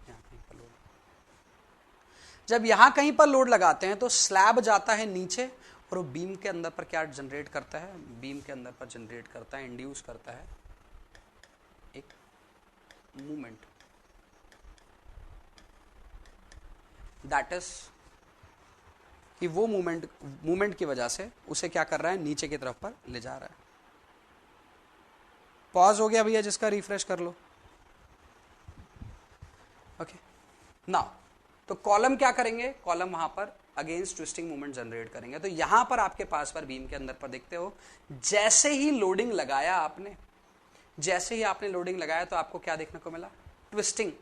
Speaker 1: यहां कहीं पर लोड, जब यहां कहीं पर लोड लगाते हैं तो स्लैब जाता है नीचे और वो बीम के अंदर पर क्या जनरेट करता है, बीम के अंदर पर जनरेट करता है, इंड्यूस करता है एक मूवमेंट, दैट इज कि वो मूवमेंट की वजह से उसे क्या कर रहा है, नीचे की तरफ पर ले जा रहा है। पॉज हो गया भैया, जिसका रिफ्रेश कर लो। ओके नाउ, तो कॉलम क्या करेंगे, कॉलम वहां पर अगेंस्ट ट्विस्टिंग मूवमेंट जनरेट करेंगे। तो यहां पर आपके पास पर बीम के अंदर पर देखते हो, जैसे ही लोडिंग लगाया आपने, जैसे ही आपने लोडिंग लगाया तो आपको क्या देखने को मिला, ट्विस्टिंग।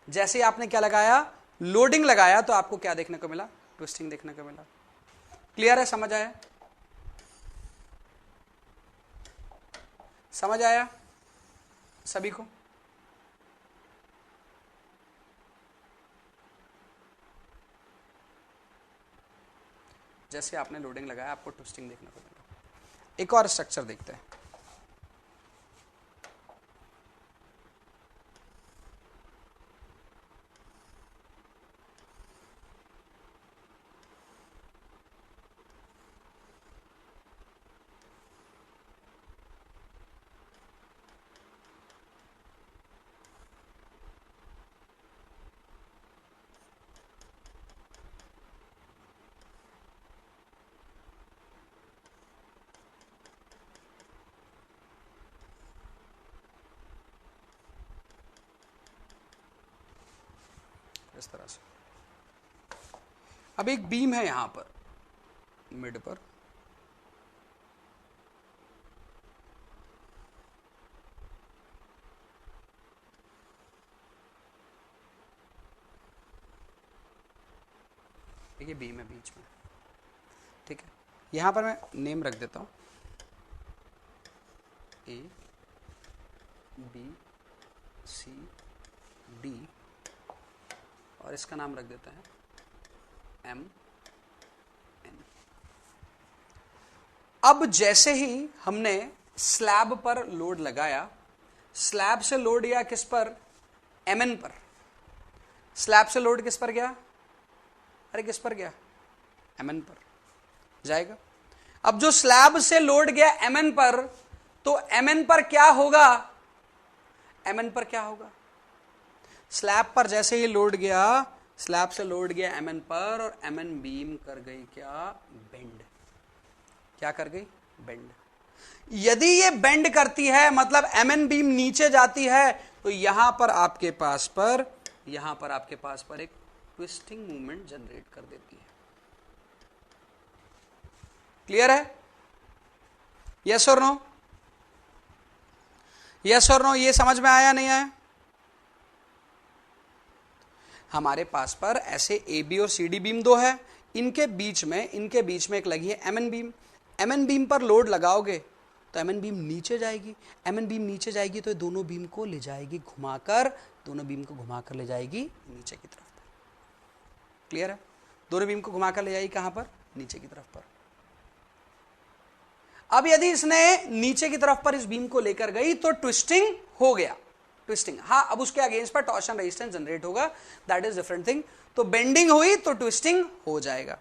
Speaker 1: जैसे ही आपने क्या लगाया, लोडिंग लगाया, तो आपको क्या देखने को मिला, ट्विस्टिंग देखने को मिला। क्लियर है, समझ आया, समझ आया सभी को? जैसे आपने लोडिंग लगाया आपको ट्विस्टिंग देखने को मिला। एक और स्ट्रक्चर देखते हैं। इस तरह से अब एक बीम है यहां पर मिड पर, ये बीम है बीच में, ठीक है। यहां पर मैं नेम रख देता हूं, ए बी सी डी, और इसका नाम रख देता है एम एन। अब जैसे ही हमने स्लैब पर लोड लगाया, स्लैब से लोड गया किस पर, एम एन पर। स्लैब से लोड किस पर गया, अरे किस पर गया, एम एन पर जाएगा। अब जो स्लैब से लोड गया एम एन पर, तो एम एन पर क्या होगा, एम एन पर क्या होगा, स्लैब पर जैसे ही लोड गया, स्लैब से लोड गया एम एन पर, और एम एन बीम कर गई क्या, बेंड। क्या कर गई, बेंड। यदि ये बेंड करती है, मतलब एम एन बीम नीचे जाती है, तो यहां पर आपके पास पर, यहां पर आपके पास पर एक ट्विस्टिंग मूवमेंट जनरेट कर देती है। क्लियर है, यस और नो, यस और नो, ये समझ में आया नहीं आया? हमारे पास पर ऐसे ए बी और सी डी बीम दो है, इनके बीच में एक लगी है M N beam. M N beam पर लोड लगाओगे तो एम एन बीम नीचे जाएगी, एम एन बीम नीचे जाएगी तो दोनों बीम को ले जाएगी घुमाकर, दोनों बीम को घुमाकर ले जाएगी नीचे की तरफ पर। क्लियर है, दोनों बीम को घुमाकर ले जाएगी कहां पर, नीचे की तरफ पर। अब यदि इसने नीचे की तरफ पर इस बीम को लेकर गई तो ट्विस्टिंग हो गया, ट्विस्टिंग, हाँ अब उसके अगेंस्ट पर टॉर्शन रेजिस्टेंस जनरेट होगा, दैट इज डिफरेंट थिंग। तो बेंडिंग हुई तो ट्विस्टिंग हो जाएगा,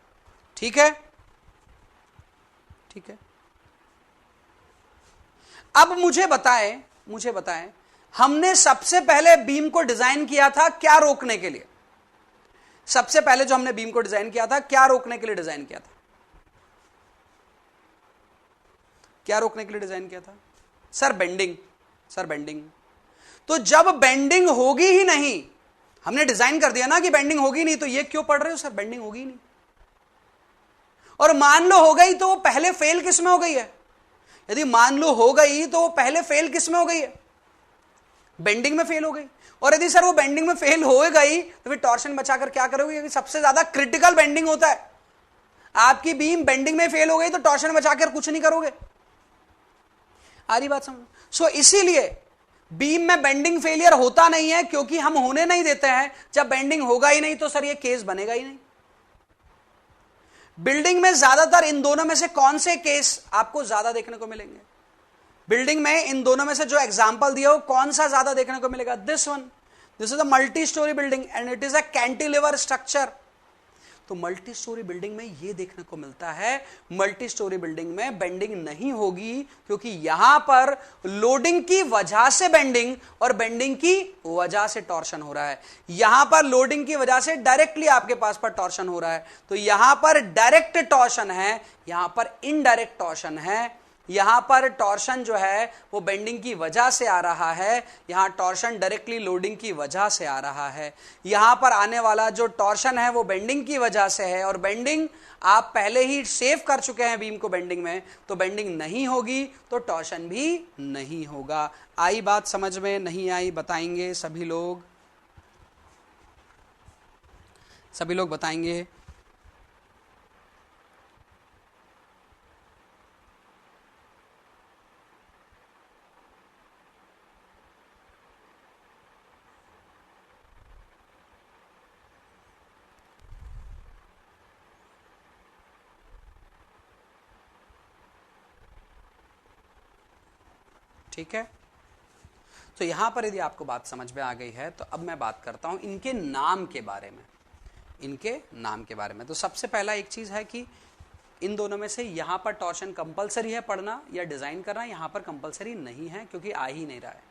Speaker 1: ठीक है, ठीक है। अब मुझे बताएं हमने सबसे पहले बीम को डिजाइन किया था क्या रोकने के लिए? सबसे पहले जो हमने बीम को डिजाइन किया था क्या रोकने के लिए डिजाइन किया था? क्या रोकने के लिए डिजाइन किया था? Sir bending, sir bending. तो जब बेंडिंग होगी ही नहीं, हमने डिजाइन कर दिया ना कि बेंडिंग होगी नहीं, तो ये क्यों पढ़ रहे हो सर? बेंडिंग होगी नहीं। और मान लो हो गई तो वो पहले फेल किस में हो गई है? यदि मान लो हो गई तो वो पहले फेल किस में हो गई है? बेंडिंग में फेल हो गई। और यदि सर वो बेंडिंग में फेल हो गई तो फिर टॉर्शन बचाकर क्या करोगे? क्योंकि सबसे ज्यादा क्रिटिकल बेंडिंग होता है। आपकी बीम बेंडिंग में फेल हो गई तो टॉर्शन बचाकर कुछ नहीं करोगे। आ रही बात समझ? सो इसीलिए बीम में बेंडिंग फेलियर होता नहीं है, क्योंकि हम होने नहीं देते हैं। जब बेंडिंग होगा ही नहीं तो सर ये केस बनेगा ही नहीं। बिल्डिंग में ज्यादातर इन दोनों में से कौन से केस आपको ज्यादा देखने को मिलेंगे? बिल्डिंग में इन दोनों में से जो एग्जांपल दिया हो कौन सा ज्यादा देखने को मिलेगा? This one, this is a multi storey building and it is a cantilever structure. तो मल्टी स्टोरी बिल्डिंग में यह देखने को मिलता है, मल्टी स्टोरी बिल्डिंग में बेंडिंग नहीं होगी, क्योंकि यहां पर लोडिंग की वजह से बेंडिंग और बेंडिंग की वजह से टॉर्शन हो रहा है। यहां पर लोडिंग की वजह से डायरेक्टली आपके पास पर टॉर्शन हो रहा है, तो यहां पर डायरेक्ट टॉर्शन है, यहां पर इनडायरेक्ट टॉर्शन है। यहां पर टॉर्शन जो है वो बेंडिंग की वजह से आ रहा है, यहां टॉर्शन डायरेक्टली लोडिंग की वजह से आ रहा है। यहां पर आने वाला जो टॉर्शन है वो बेंडिंग की वजह से है, और बेंडिंग आप पहले ही सेव कर चुके हैं बीम को बेंडिंग में, तो बेंडिंग नहीं होगी तो टॉर्शन भी नहीं होगा। आई बात समझ में? नहीं आई बताएंगे सभी लोग, सभी लोग बताएंगे। ठीक है, तो यहां पर यदि आपको बात समझ में आ गई है तो अब मैं बात करता हूं इनके नाम के बारे में, इनके नाम के बारे में। तो सबसे पहला एक चीज है कि इन दोनों में से यहां पर टॉर्शन कंपलसरी है पढ़ना या डिजाइन करना? यहां पर कंपलसरी नहीं है, क्योंकि आ ही नहीं रहा है।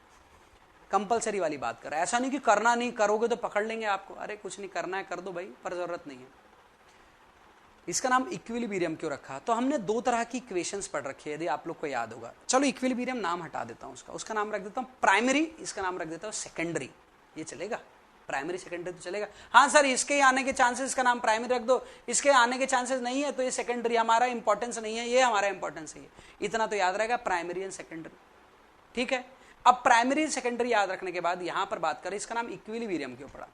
Speaker 1: कंपलसरी वाली बात कर रहा है, ऐसा नहीं कि करना नहीं, करोगे तो पकड़ लेंगे आपको, अरे कुछ नहीं करना है कर दो भाई, पर जरूरत नहीं है। इसका नाम इक्विलिब्रियम क्यों रखा? तो हमने दो तरह की इक्वेशंस पढ़ रखी है, यदि आप लोग को याद होगा। चलो इक्विलिब्रियम नाम हटा देता हूं उसका नाम रख देता हूं प्राइमरी, इसका नाम रख देता हूं सेकेंडरी। ये चलेगा? प्राइमरी सेकेंडरी तो चलेगा। हाँ सर इसके आने के चांसेस, इसका नाम प्राइमरी रख दो, इसके आने के चांसेस नहीं है तो ये सेकेंडरी, हमारा इंपॉर्टेंस नहीं है, ये हमारा इंपॉर्टेंस है। इतना तो याद रहेगा, प्राइमरी एंड सेकेंडरी। ठीक है, अब प्राइमरी सेकेंडरी याद रखने के बाद यहां पर बात करें इसका नाम इक्विलिब्रियम क्यों पड़ा?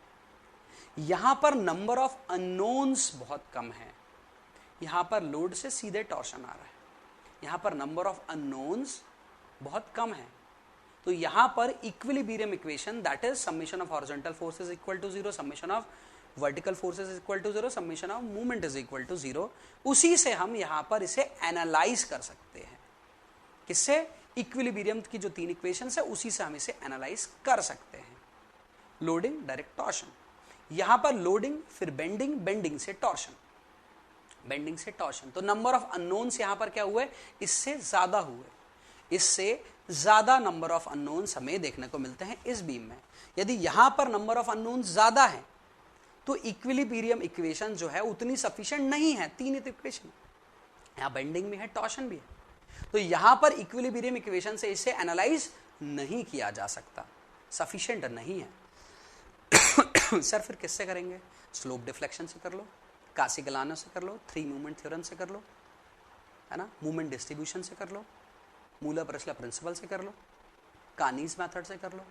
Speaker 1: यहां पर नंबर ऑफ अननोन्स बहुत कम है, यहां पर लोड से सीधे टॉर्शन आ रहा है, यहां पर नंबर ऑफ अननोन्स बहुत कम है। तो यहां पर equilibrium equation that is summation of horizontal forces equal to 0, summation of vertical forces equal to 0, summation of movement is equal to 0, उसी से हम यहां पर इसे एनालाइज कर सकते हैं। किससे? इक्विलिब्रियम की जो 3 इक्वेशंस है उसी से हम इसे एनालाइज कर सकते हैं। लोडिंग, डायरेक्ट टॉर्शन, यहां पर लोडिंग, फिर बेंडिंग, बेंडिंग से टॉर्शन, बेंडिंग से टॉर्शन। तो नंबर ऑफ अननोन्स यहां पर क्या हुए? इससे ज्यादा हुए, इससे ज्यादा नंबर ऑफ अननोन्स हमें देखने को मिलते हैं इस बीम में। यदि यहां पर नंबर ऑफ अननोन्स ज्यादा है तो इक्विलिब्रियम इक्वेशन जो है उतनी सफिशिएंट नहीं है। 3 इक्वेशन, यहां बेंडिंग भी है, टॉर्शन भी है, तो यहां पर इक्विलिब्रियम इक्वेशन से इसे एनालाइज नहीं किया जा सकता, सफिशिएंट नहीं है। सर फिर किससे करेंगे? स्लोप डिफ्लेक्शन से कर लो, कासी-गलानो से कर लो, 3 मूवमेंट थ्योरम से कर लो, है ना, मूवमेंट डिस्ट्रीब्यूशन से कर लो, मूलर-ब्रेसला प्रिंसिपल से कर लो, कानीज मेथड से कर लो,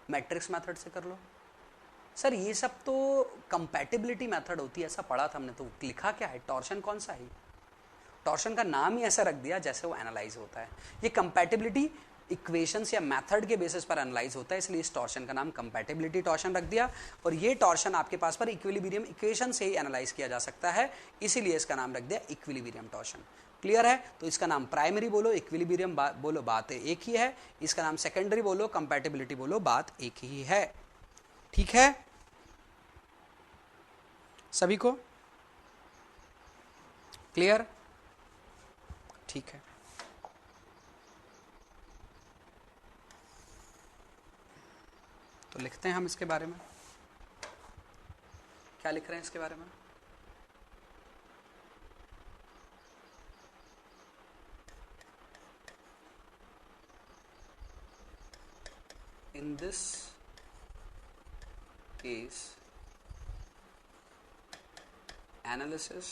Speaker 1: मैट्रिक्स मेथड से कर लो। सर ये सब तो कंपैटिबिलिटी मेथड होती है, ऐसा पढ़ा था हमने। तो लिखा क्या है? टॉर्शन कौन सा है? टॉर्शन का नाम ही ऐसा रख दिया जैसे वो एनालाइज होता है। ये कंपैटिबिलिटी इक्वेशंस या मेथड के बेसिस पर एनालाइज होता है, इसलिए इस टॉर्शन का नाम कंपैटिबिलिटी टॉर्शन रख दिया। और ये टॉर्शन आपके पास पर इक्विलिब्रियम इक्वेशन से ही एनालाइज किया जा सकता है, इसीलिए इसका नाम रख दिया इक्विलिब्रियम टॉर्शन। क्लियर है? तो इसका नाम प्राइमरी बोलो, इक्विलिब्रियम बोलो, बात एक ही है। इसका नाम सेकेंडरी बोलो, कंपैटिबिलिटी बोलो, बात एक ही है। ठीक है सभी को? क्लियर? ठीक है। तो लिखते हैं हम इसके बारे में। क्या लिख रहे हैं इसके बारे में? In this case, analysis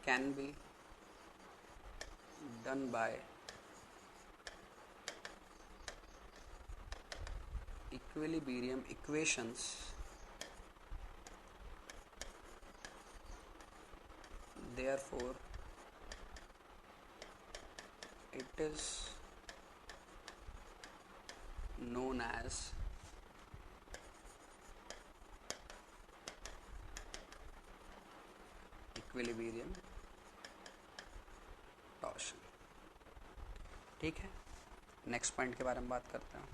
Speaker 1: can be done by equilibrium equations, therefore it is known as equilibrium torsion. ठीक है, नेक्स्ट पॉइंट के बारे में बात करते हैं।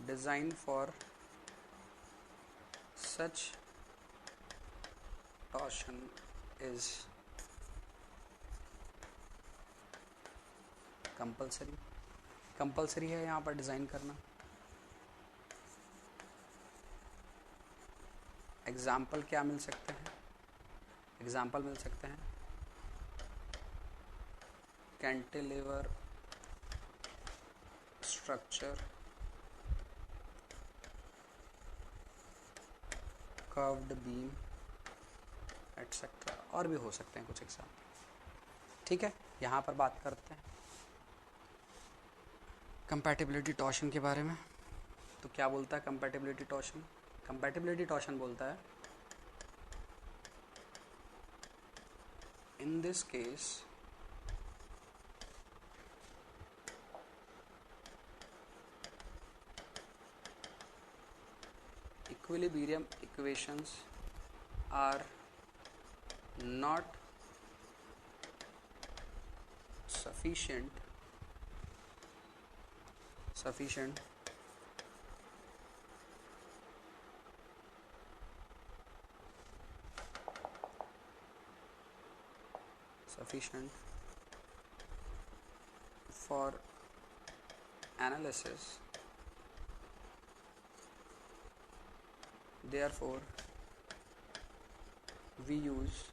Speaker 1: Design for such torsion is compulsory. Compulsory है यहाँ पर डिजाइन करना। एग्जाम्पल क्या मिल सकते हैं? एग्जाम्पल मिल सकते हैं cantilever structure, curved beam etcetera, और भी हो सकते हैं कुछ एग्जाम्पल। ठीक है, यहाँ पर बात करते हैं कंपैटिबिलिटी टॉर्शन के बारे में। तो क्या बोलता है कंपैटिबिलिटी टॉर्शन? कंपैटिबिलिटी टॉर्शन बोलता है in this case equilibrium equations are not sufficient for analysis, therefore we use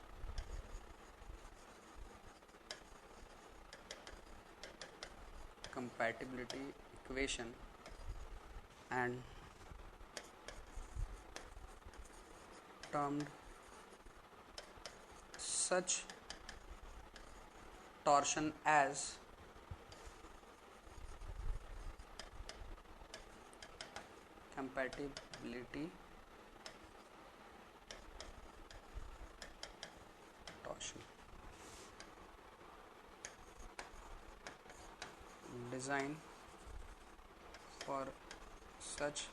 Speaker 1: compatibility equation and termed such torsion as compatibility torsion. Design for such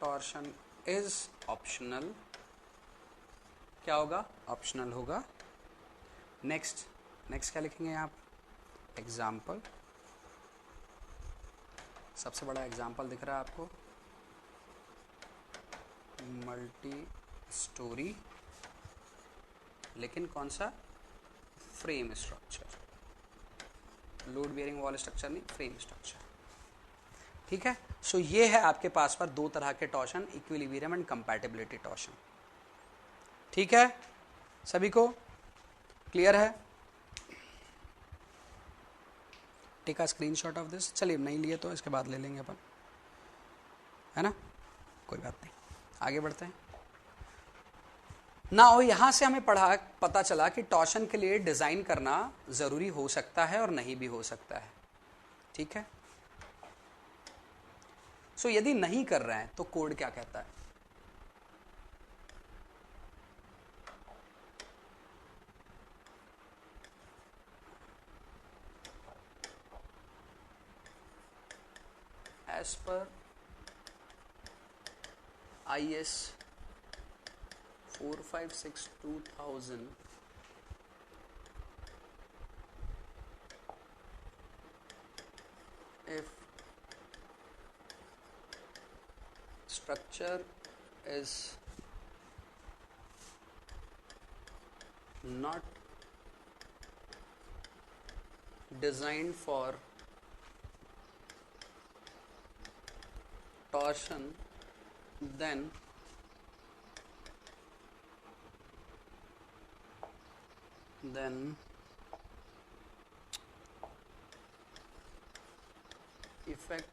Speaker 1: torsion is optional. क्या होगा? Optional होगा। Next क्या लिखेंगे यहाँ पर? Example. सबसे बड़ा example दिख रहा है आपको, मल्टी स्टोरी, लेकिन कौन सा? Frame structure, load bearing wall structure नहीं, फ्रेम स्ट्रक्चर। ठीक है, सो ये है आपके पास पर दो तरह के torsion, equilibrium and compatibility torsion. ठीक है, सभी को क्लियर है? Take a screenshot of this. चलिए नहीं लिए तो इसके बाद ले लेंगे अपन, है ना, कोई बात नहीं। आगे बढ़ते हैं ना। और यहां से हमें पता चला कि टॉर्शन के लिए डिजाइन करना जरूरी हो सकता है और नहीं भी हो सकता है। ठीक है, सो यदि नहीं कर रहे हैं तो कोड क्या कहता है? as per IS 456-2000 if structure is not designed for torsion, then effect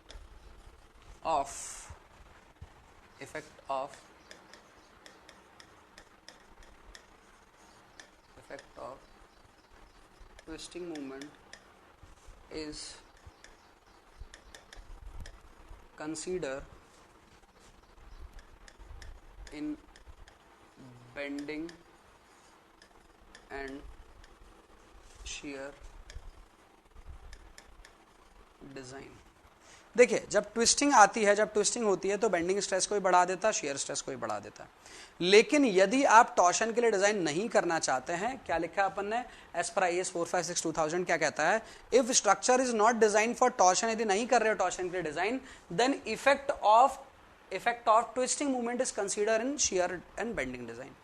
Speaker 1: of twisting moment is considered in bending and shear design. देखिए जब ट्विस्टिंग आती है, जब ट्विस्टिंग होती है तो बेंडिंग स्ट्रेस को भी बढ़ा देता है, शेयर स्ट्रेस को भी बढ़ा देता है। लेकिन यदि आप टॉर्शन के लिए डिजाइन नहीं करना चाहते हैं, क्या लिखा है अपन ने एज पर IS 456-2000 क्या कहता है, if structure is not design for torsion, यदि नहीं कर रहे हो टॉर्शन के लिए design, then effect of twisting movement is consider in shear and bending design.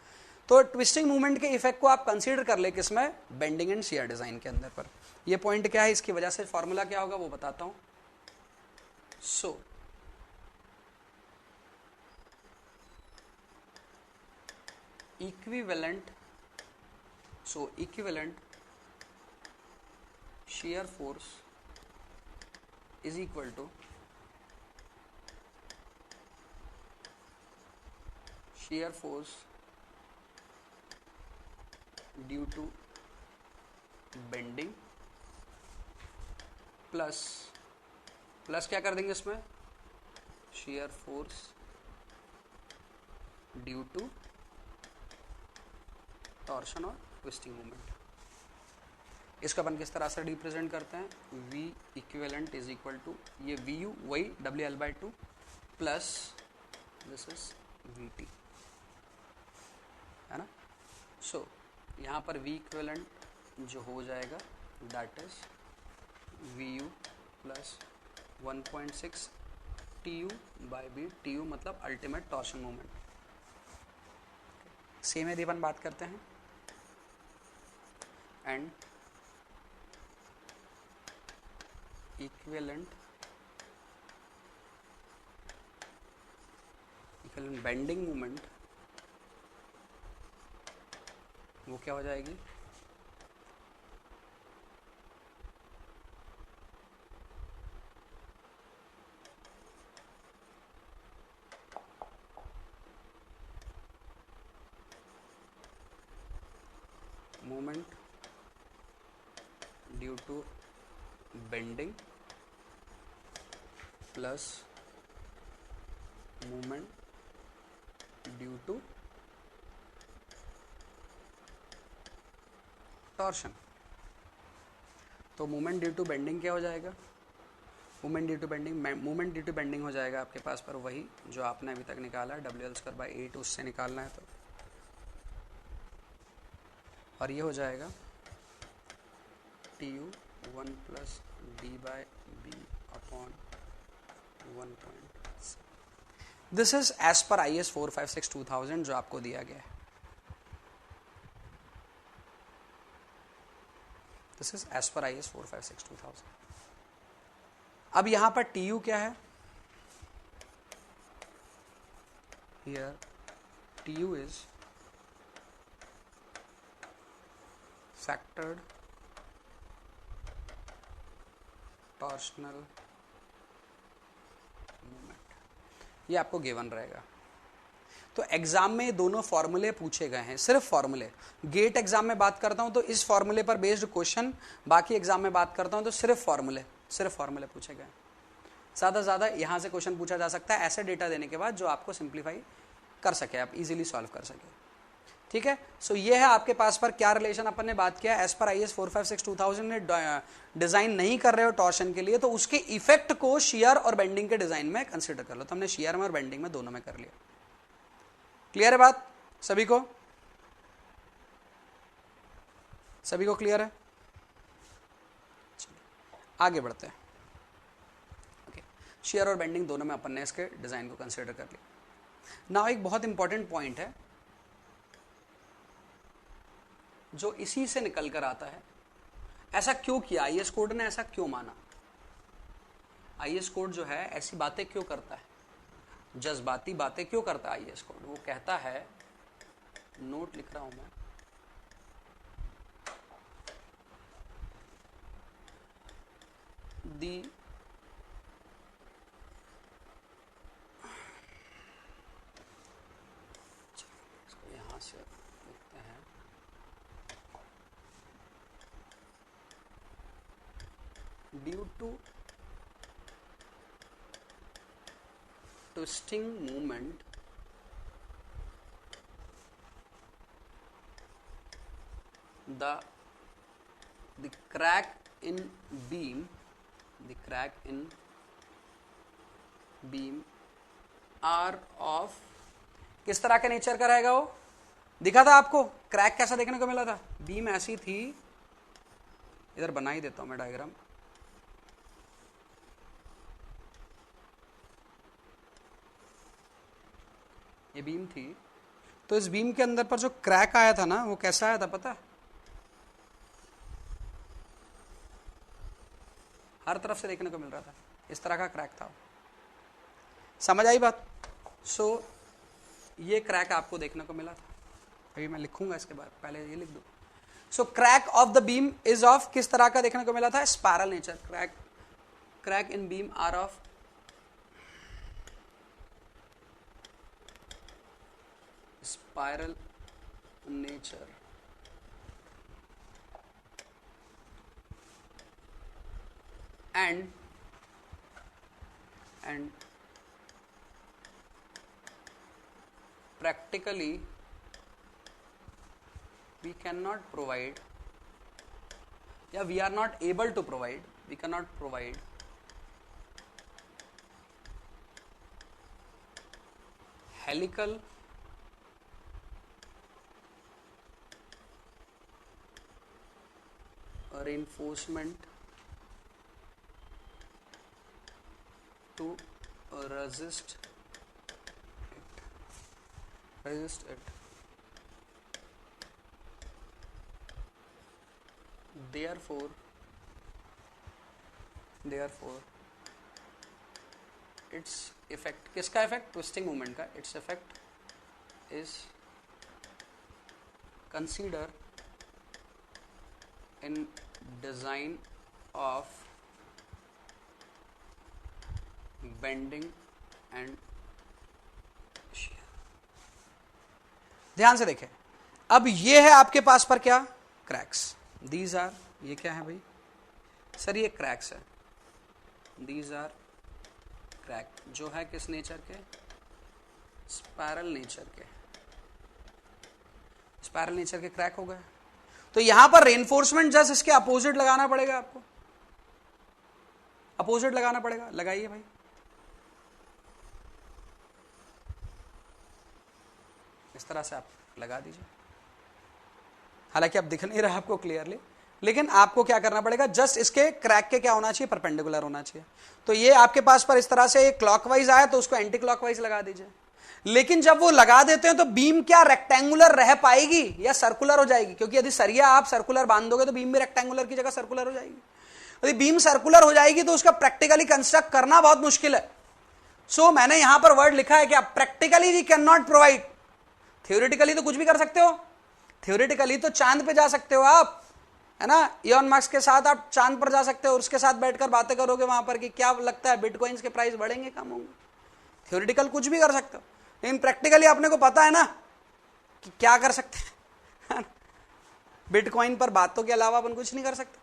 Speaker 1: तो ट्विस्टिंग मूवमेंट के इफेक्ट को आप कंसीडर कर ले किसमें, बेंडिंग एंड शेयर डिजाइन के अंदर पर। ये पॉइंट क्या है, इसकी वजह से फॉर्मूला क्या होगा वो बताता हूं। सो equivalent shear force is equal to shear force due to bending plus क्या कर देंगे इसमें, shear force due to torsion और ट्विस्टिंग मूवमेंट। इसको अपन किस तरह से रिप्रेजेंट करते हैं, V equivalent is equal to ये VU वही WL/2 plus this is VT, है ना। सो यहाँ पर V इक्विवेलेंट जो हो जाएगा that is VU plus 1.6 TU/B, TU मतलब अल्टीमेट टॉर्शन मूवमेंट। सेम यदि अपन बात करते हैं एंड इक्विवेलेंट बेंडिंग मूवमेंट, वो क्या हो जाएगी, moment due to bending plus moment due to torsion। तो मोमेंट ड्यू टू बेंडिंग क्या हो जाएगा, मोमेंट ड्यू टू बेंडिंग हो जाएगा आपके पास पर वही जो आपने अभी तक निकाला है WL²/8, उससे निकालना है तो, और ये हो जाएगा TU1 + D/B upon 1.6। This is as per IS 456-2000 जो आपको दिया गया है। This is as per IS 456-2000। अब यहां पर TU क्या है, here TU is factored torsional movement, ये आपको गिवन रहेगा। तो एग्जाम में दोनों फॉर्मूले पूछे गए हैं, सिर्फ फॉर्मूले। गेट एग्जाम में बात करता हूं तो इस फॉर्मूले पर बेस्ड क्वेश्चन, बाकी एग्जाम में बात करता हूं तो सिर्फ फॉर्मूले पूछे गए। ज़्यादा से ज़्यादा यहाँ से क्वेश्चन पूछा जा सकता है ऐसे डेटा देने के बाद जो आपको सिंप्लीफाई कर सके, आप इजीली सॉल्व कर सके। ठीक है। सो ये है आपके पास पर क्या रिलेशन अपन ने बात किया, एज पर IS 456-2000 ने डिजाइन नहीं कर रहे हो टॉर्शन के लिए तो उसके इफेक्ट को शियर और बेंडिंग के डिजाइन में कंसिडर कर लो। तो हमने शियर में और बेंडिंग में दोनों में कर लिया। क्लियर है बात सभी को? सभी को क्लियर है? आगे बढ़ते हैं। ओके, शियर और बेंडिंग दोनों में अपन ने इसके डिजाइन को कंसिडर कर लिया। नाउ एक बहुत इंपॉर्टेंट पॉइंट है जो इसी से निकल कर आता है, ऐसा क्यों किया IS कोड ने, ऐसा क्यों माना? IS कोड जो है ऐसी बातें क्यों करता है, जज्बाती बातें क्यों करता है IS कोड? वो कहता है, नोट लिख रहा हूं मैं, दी यहां से लिखते हैं, due to twisting movement the crack in beam are of किस तरह के नेचर का रहेगा? वो दिखा था आपको क्रैक कैसा देखने को मिला था, बीम ऐसी थी, इधर बना ही देता हूं मैं डायग्राम, ये बीम थी, तो इस बीम के अंदर पर जो क्रैक आया था ना वो कैसा आया था पता? हर तरफ से देखने को मिल रहा था, इस तरह का क्रैक था। समझ आई बात? सो ये क्रैक आपको देखने को मिला था, अभी मैं लिखूंगा इसके बाद, पहले ये लिख दो। So crack of the beam is of किस तरह का देखने को मिला था? Spiral nature. Crack in beam are of spiral nature and practically we cannot provide, we are not able to provide, we cannot provide helical reinforcement to resist it. Therefore its effect, किसका effect? Twisting movement का, its effect is consider in design of bending and shear। ध्यान से देखें, अब ये है आपके पास पर क्या? क्रैक्स। दीज आर, ये क्या है भाई सर? ये क्रैक्स है। दीज आर क्रैक, जो है किस नेचर के? स्पाइरल नेचर के। स्पाइरल नेचर के क्रैक हो गए। तो यहां पर रेनफोर्समेंट जस्ट इसके अपोजिट लगाना पड़ेगा आपको, अपोजिट लगाना पड़ेगा। लगाइए भाई, इस तरह से आप लगा दीजिए। हालांकि अब दिख नहीं रहा आपको क्लियरली, लेकिन आपको क्या करना पड़ेगा? जस्ट इसके क्रैक के क्या होना चाहिए? परपेंडिकुलर होना चाहिए। तो ये आपके पास पर इस तरह से क्लॉकवाइज आया तो उसको एंटी क्लॉकवाइज लगा दीजिए। लेकिन जब वो लगा देते हैं तो बीम क्या रेक्टेंगुलर रह पाएगी या सर्कुलर हो जाएगी? क्योंकि यदि सरिया आप सर्कुलर बांध दोगे तो बीम भी रेक्टेंगुलर की जगह सर्कुलर हो जाएगी। यदि बीम सर्कुलर हो जाएगी तो उसका प्रैक्टिकली कंस्ट्रक्ट करना बहुत मुश्किल है। सो मैंने यहां पर वर्ड लिखा है कि practically we can not provide. Theoretically तो कुछ भी कर सकते हो, थ्योरेटिकली तो चांद पे जा सकते हो आप, है ना? इलॉन मस्क के साथ आप चांद पर जा सकते हो और उसके साथ बैठकर बातें करोगे वहां पर कि क्या लगता है बिटकॉइंस के प्राइस बढ़ेंगे कम होंगे। थ्योरेटिकल कुछ भी कर सकते हो, लेकिन प्रैक्टिकली अपने को पता है ना कि क्या कर सकते हैं। बिटकॉइन पर बातों के अलावा अपन कुछ नहीं कर सकते।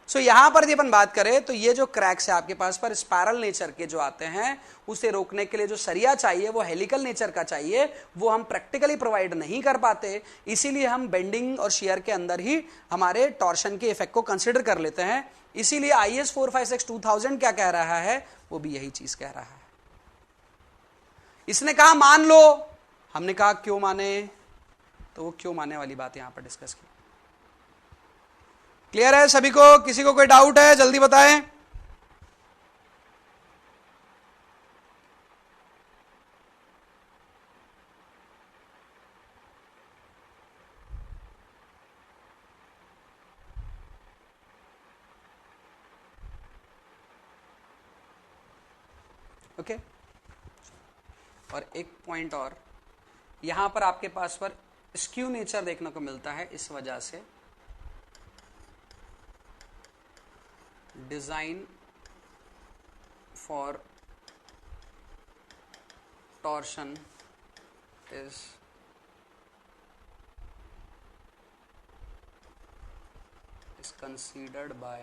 Speaker 1: सो यहां पर यदि अपन बात करें तो ये जो क्रैक्स है आपके पास पर स्पाइरल नेचर के जो आते हैं, उसे रोकने के लिए जो सरिया चाहिए वो हेलिकल नेचर का चाहिए, वो हम प्रैक्टिकली प्रोवाइड नहीं कर पाते। इसीलिए हम बेंडिंग और शेयर के अंदर ही हमारे टॉर्शन के इफेक्ट को कंसिडर कर लेते हैं। इसीलिए IS 456-2000 क्या कह रहा है, वो भी यही चीज कह रहा है। इसने कहा मान लो, हमने कहा क्यों माने, तो वो क्यों मानने वाली बात यहां पर डिस्कस की। क्लियर है सभी को? किसी को कोई डाउट है जल्दी बताएं। ओके और एक पॉइंट और, यहां पर आपके पास पर स्क्यू नेचर देखने को मिलता है, इस वजह से design for torsion is considered by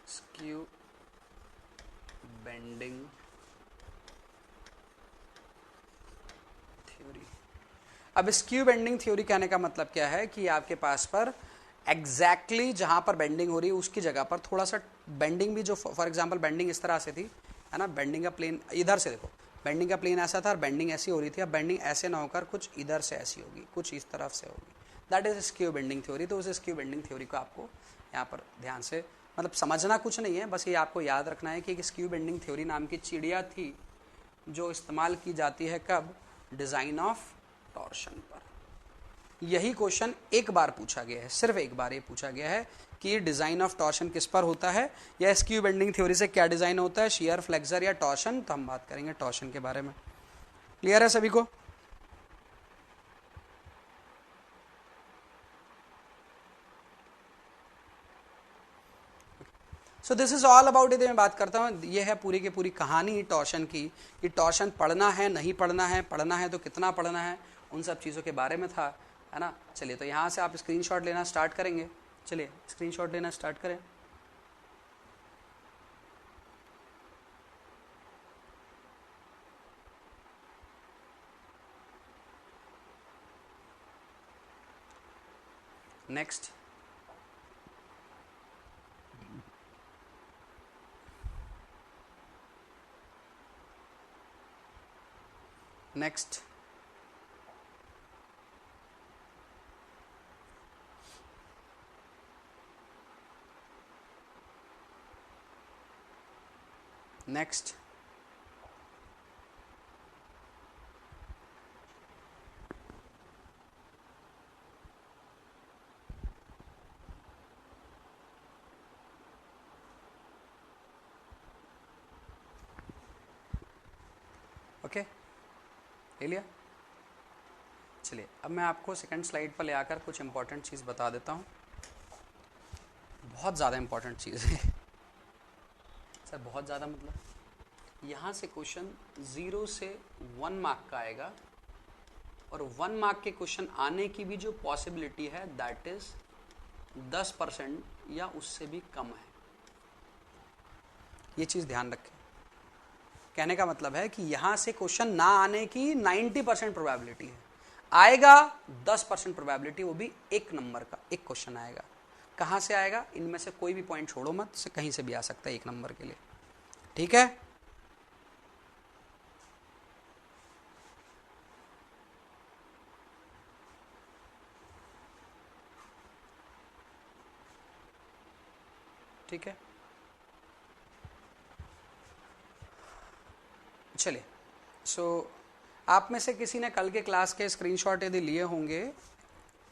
Speaker 1: skew bending theory. अब स्क्यू बेंडिंग थ्योरी कहने का मतलब क्या है कि आपके पास पर एग्जैक्टली जहां पर बेंडिंग हो रही है उसकी जगह पर थोड़ा सा बेंडिंग भी, जो फॉर एग्जांपल बेंडिंग इस तरह से थी, है ना, बेंडिंग का प्लेन इधर से, देखो बेंडिंग का प्लेन ऐसा था और बेंडिंग ऐसी हो रही थी, अब बेंडिंग ऐसे ना होकर कुछ इधर से ऐसी होगी, कुछ इस तरफ से होगी, that is skew bending theory. तो उस स्क्यू बेंडिंग थ्योरी को आपको यहाँ पर ध्यान से मतलब समझना कुछ नहीं है, बस ये आपको याद रखना है कि एक स्क्यू बेंडिंग थ्योरी नाम की चिड़िया थी जो इस्तेमाल की जाती है कब, डिजाइन ऑफ टॉर्शन पर। यही क्वेश्चन एक बार पूछा गया है, सिर्फ एक बार ये पूछा गया है कि डिजाइन ऑफ टॉर्शन किस पर होता है, या स्क्यू बेंडिंग थ्योरी से क्या डिजाइन होता है, शियर, फ्लेक्सर या टॉर्शन। तो हम बात करेंगे टॉर्शन के बारे में। क्लियर है सभी को? So this is all about it. मैं बात करता हूँ, ये है पूरी की पूरी कहानी टॉर्शन की, कि टॉर्शन पढ़ना है नहीं पढ़ना है तो कितना पढ़ना है, उन सब चीज़ों के बारे में था, है ना। चलिए तो यहाँ से आप स्क्रीनशॉट लेना स्टार्ट करेंगे। चलिए स्क्रीनशॉट लेना स्टार्ट करें। नेक्स्ट नेक्स्ट नेक्स्ट ओके ले लिया। चलिए अब मैं आपको सेकंड स्लाइड पर ले आकर कुछ इंपॉर्टेंट चीज़ बता देता हूँ, बहुत ज़्यादा इंपॉर्टेंट चीज़ है सर, बहुत ज़्यादा मतलब यहाँ से क्वेश्चन 0 से 1 मार्क का आएगा, और 1 मार्क के क्वेश्चन आने की भी जो पॉसिबिलिटी है दैट इज 10% या उससे भी कम है। ये चीज़ ध्यान रखें। कहने का मतलब है कि यहां से क्वेश्चन ना आने की 90% प्रोबेबिलिटी है, आएगा 10% प्रोबेबिलिटी, वो भी एक नंबर का एक क्वेश्चन आएगा। कहां से आएगा, इनमें से कोई भी पॉइंट छोड़ो मत, से कहीं से भी आ सकता है एक नंबर के लिए, ठीक है। ठीक है, चलिए। सो आप में से किसी ने कल के क्लास के स्क्रीनशॉट यदि लिए होंगे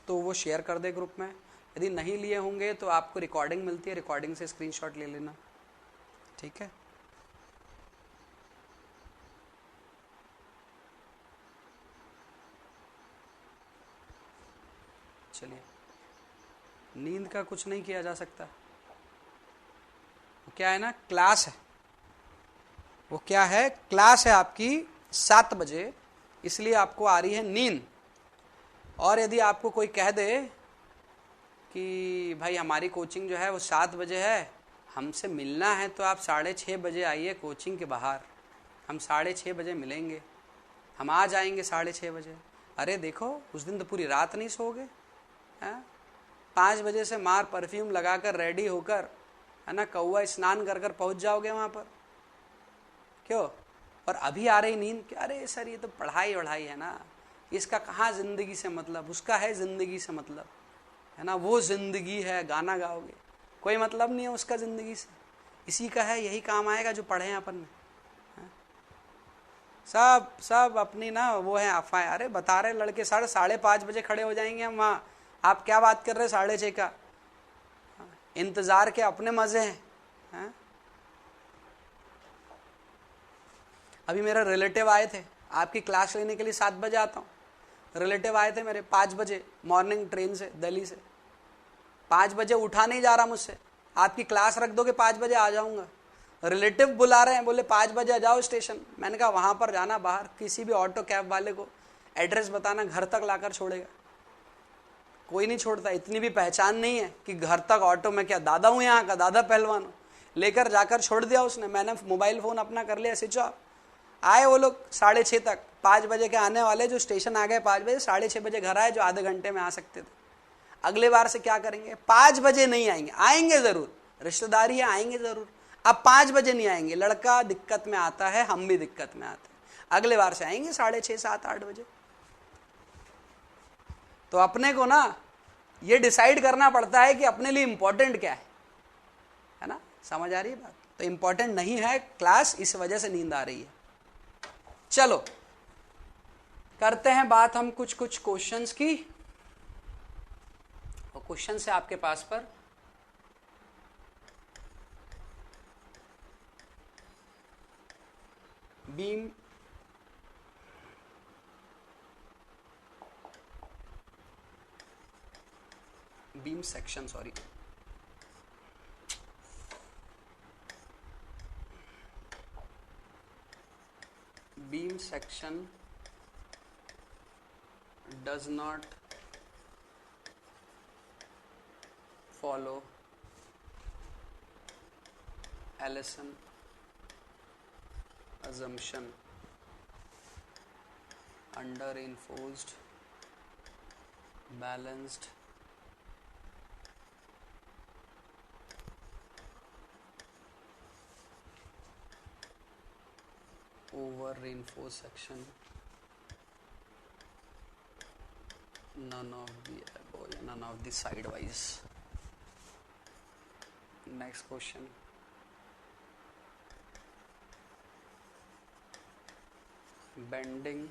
Speaker 1: तो वो शेयर कर दे ग्रुप में, यदि नहीं लिए होंगे तो आपको रिकॉर्डिंग मिलती है, रिकॉर्डिंग से स्क्रीनशॉट ले लेना, ठीक है। चलिए, नींद का कुछ नहीं किया जा सकता, क्या है ना, क्लास है, वो क्या है, क्लास है आपकी 7 बजे, इसलिए आपको आ रही है नींद। और यदि आपको कोई कह दे कि भाई हमारी कोचिंग जो है वो 7 बजे है, हमसे मिलना है तो आप 6:30 बजे आइए कोचिंग के बाहर, हम 6:30 बजे मिलेंगे, हम आ जाएंगे 6:30 बजे। अरे देखो उस दिन तो पूरी रात नहीं सोओगे, हैं? 5 बजे से मार परफ्यूम लगाकर रेडी होकर, है ना, कौवा स्नान कर कर पहुँच जाओगे वहाँ पर। क्यों? और अभी आ रही नींद कि अरे सर ये तो पढ़ाई वढ़ाई है ना, इसका कहाँ ज़िंदगी से मतलब, उसका है ज़िंदगी से मतलब, है ना, वो ज़िंदगी है, गाना गाओगे, कोई मतलब नहीं है उसका ज़िंदगी से, इसी का है, यही काम आएगा जो पढ़े हैं अपन ने। सब सब अपनी ना वो है अफवाहें। अरे बता रहे लड़के 5:30 बजे खड़े हो जाएंगे हम वहाँ, आप क्या बात कर रहे 6:30 का, इंतज़ार के अपने मज़े हैं। अभी मेरा रिलेटिव आए थे, आपकी क्लास लेने के लिए 7 बजे आता हूँ, रिलेटिव आए थे मेरे 5 बजे मॉर्निंग ट्रेन से, दिल्ली से। 5 बजे उठा नहीं जा रहा मुझसे, आपकी क्लास रख दोगे 5 बजे आ जाऊँगा। रिलेटिव बुला रहे हैं, बोले 5 बजे आ जाओ स्टेशन। मैंने कहा वहाँ पर जाना, बाहर किसी भी ऑटो कैब वाले को एड्रेस बताना, घर तक लाकर छोड़ेगा, कोई नहीं छोड़ता। इतनी भी पहचान नहीं है कि घर तक ऑटो में, क्या दादा हूँ यहाँ का, दादा पहलवान हूँ, लेकर जाकर छोड़ दिया उसने। मैंने मोबाइल फ़ोन अपना कर लिया स्विच ऑफ। आए वो लोग 6:30 तक, 5 बजे के आने वाले जो स्टेशन आ गए 5 बजे, 6:30 बजे घर आए जो आधे घंटे में आ सकते थे। अगले बार से क्या करेंगे, 5 बजे नहीं आएंगे, आएंगे ज़रूर, रिश्तेदारी है आएंगे ज़रूर, अब 5 बजे नहीं आएंगे। लड़का दिक्कत में आता है, हम भी दिक्कत में आते हैं, अगले बार से आएंगे 6:30, 7, 8 बजे। तो अपने को ना ये डिसाइड करना पड़ता है कि अपने लिए इंपॉर्टेंट क्या है ना, समझ आ रही है बात? तो इंपॉर्टेंट नहीं है क्लास, इस वजह से नींद आ रही है। चलो करते हैं बात हम कुछ कुछ क्वेश्चंस की, और क्वेश्चन से आपके पास पर beam section, sorry, beam section does not follow Allison assumption under reinforced balanced over reinforced section, none of the above, none of the sidewise. Next question, bending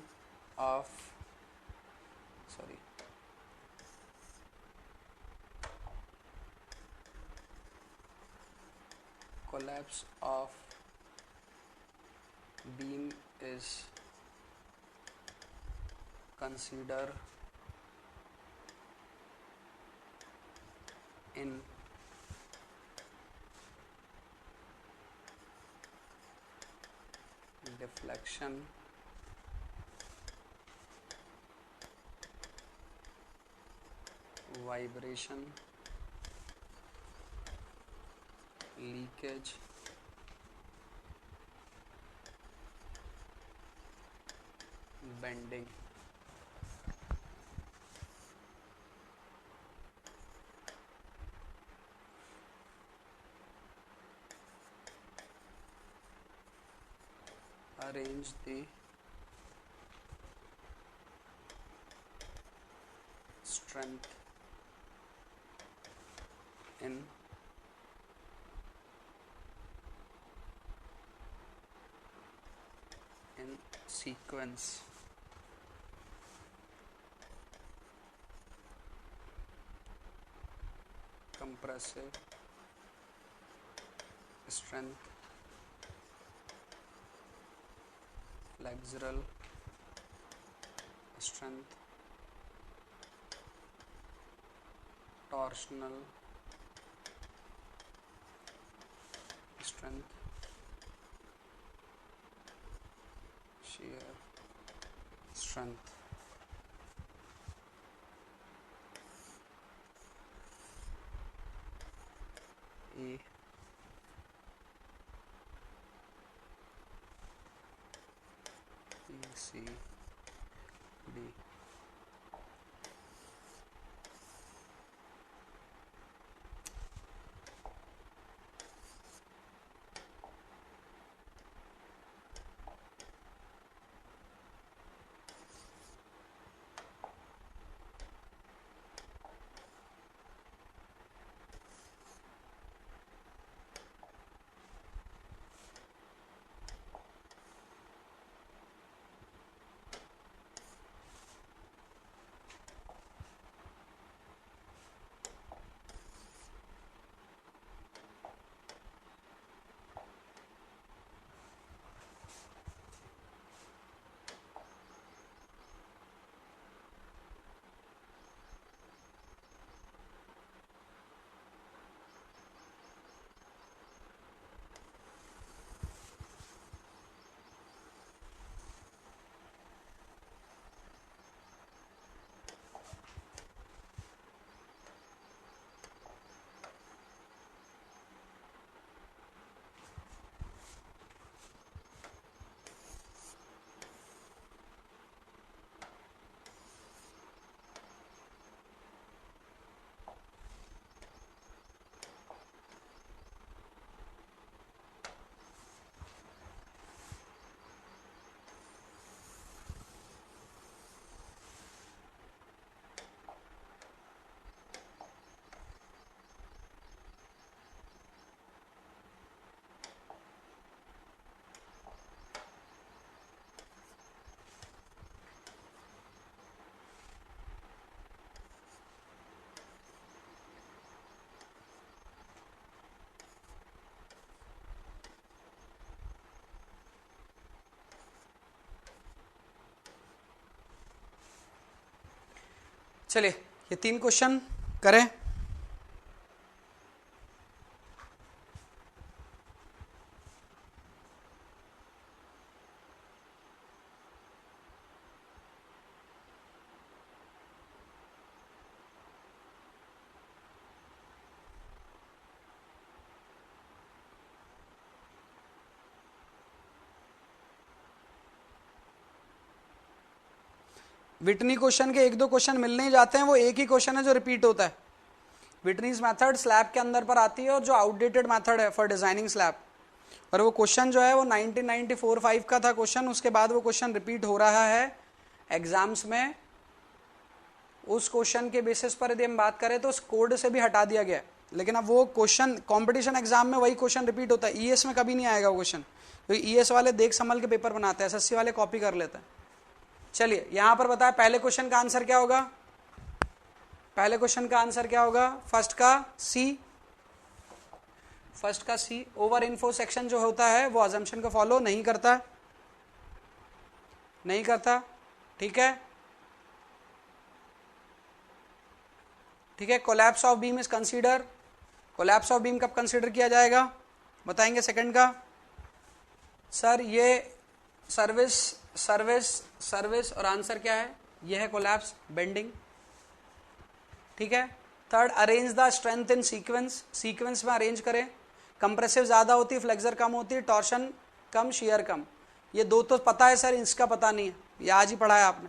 Speaker 1: of, sorry, collapse of beam is considered in deflection, vibration, leakage, bending. Arrange the strength in sequence. Compressive strength, flexural strength, torsional strength, shear strength. A C D. चलिए ये 3 question करें। Whitney question के 1-2 question मिलने ही जाते हैं, वो एक ही question है जो रिपीट होता है। विटनीज मेथड स्लैब के अंदर पर आती है और जो आउटडेटेड मेथड है फॉर डिजाइनिंग स्लैब, और वो क्वेश्चन जो है वो 1994-5 का था क्वेश्चन। उसके बाद वो क्वेश्चन रिपीट हो रहा है एग्जाम्स में। उस क्वेश्चन के बेसिस पर यदि हम बात करें तो उस कोड से भी हटा दिया गया, लेकिन अब वो क्वेश्चन कॉम्पिटिशन एग्जाम में वही क्वेश्चन रिपीट होता है। ईएस में कभी नहीं आएगा वो क्वेश्चन, क्योंकि ईएस वाले देख संभल के पेपर बनाते हैं, एसएससी वाले कॉपी कर लेते हैं। चलिए यहां पर बताया पहले क्वेश्चन का आंसर क्या होगा। पहले क्वेश्चन का आंसर क्या होगा, फर्स्ट का सी। फर्स्ट का सी। ओवर इन्फो सेक्शन जो होता है वो अजम्पशन को फॉलो नहीं करता, नहीं करता। ठीक है, ठीक है। Collapse of beam is consider. Collapse of beam कब कंसीडर किया जाएगा बताएंगे सेकंड का। सर ये सर्विस सर्विस सर्विस और आंसर क्या है, ये है कोलैप्स बेंडिंग। ठीक है। Third, arrange the strength in sequence. Sequence में अरेंज करें। कंप्रेसिव ज्यादा होती है, फ्लेक्सर कम होती है, टॉर्शन कम, शियर कम। ये दो तो पता है सर, इसका पता नहीं है, ये आज ही पढ़ा है आपने।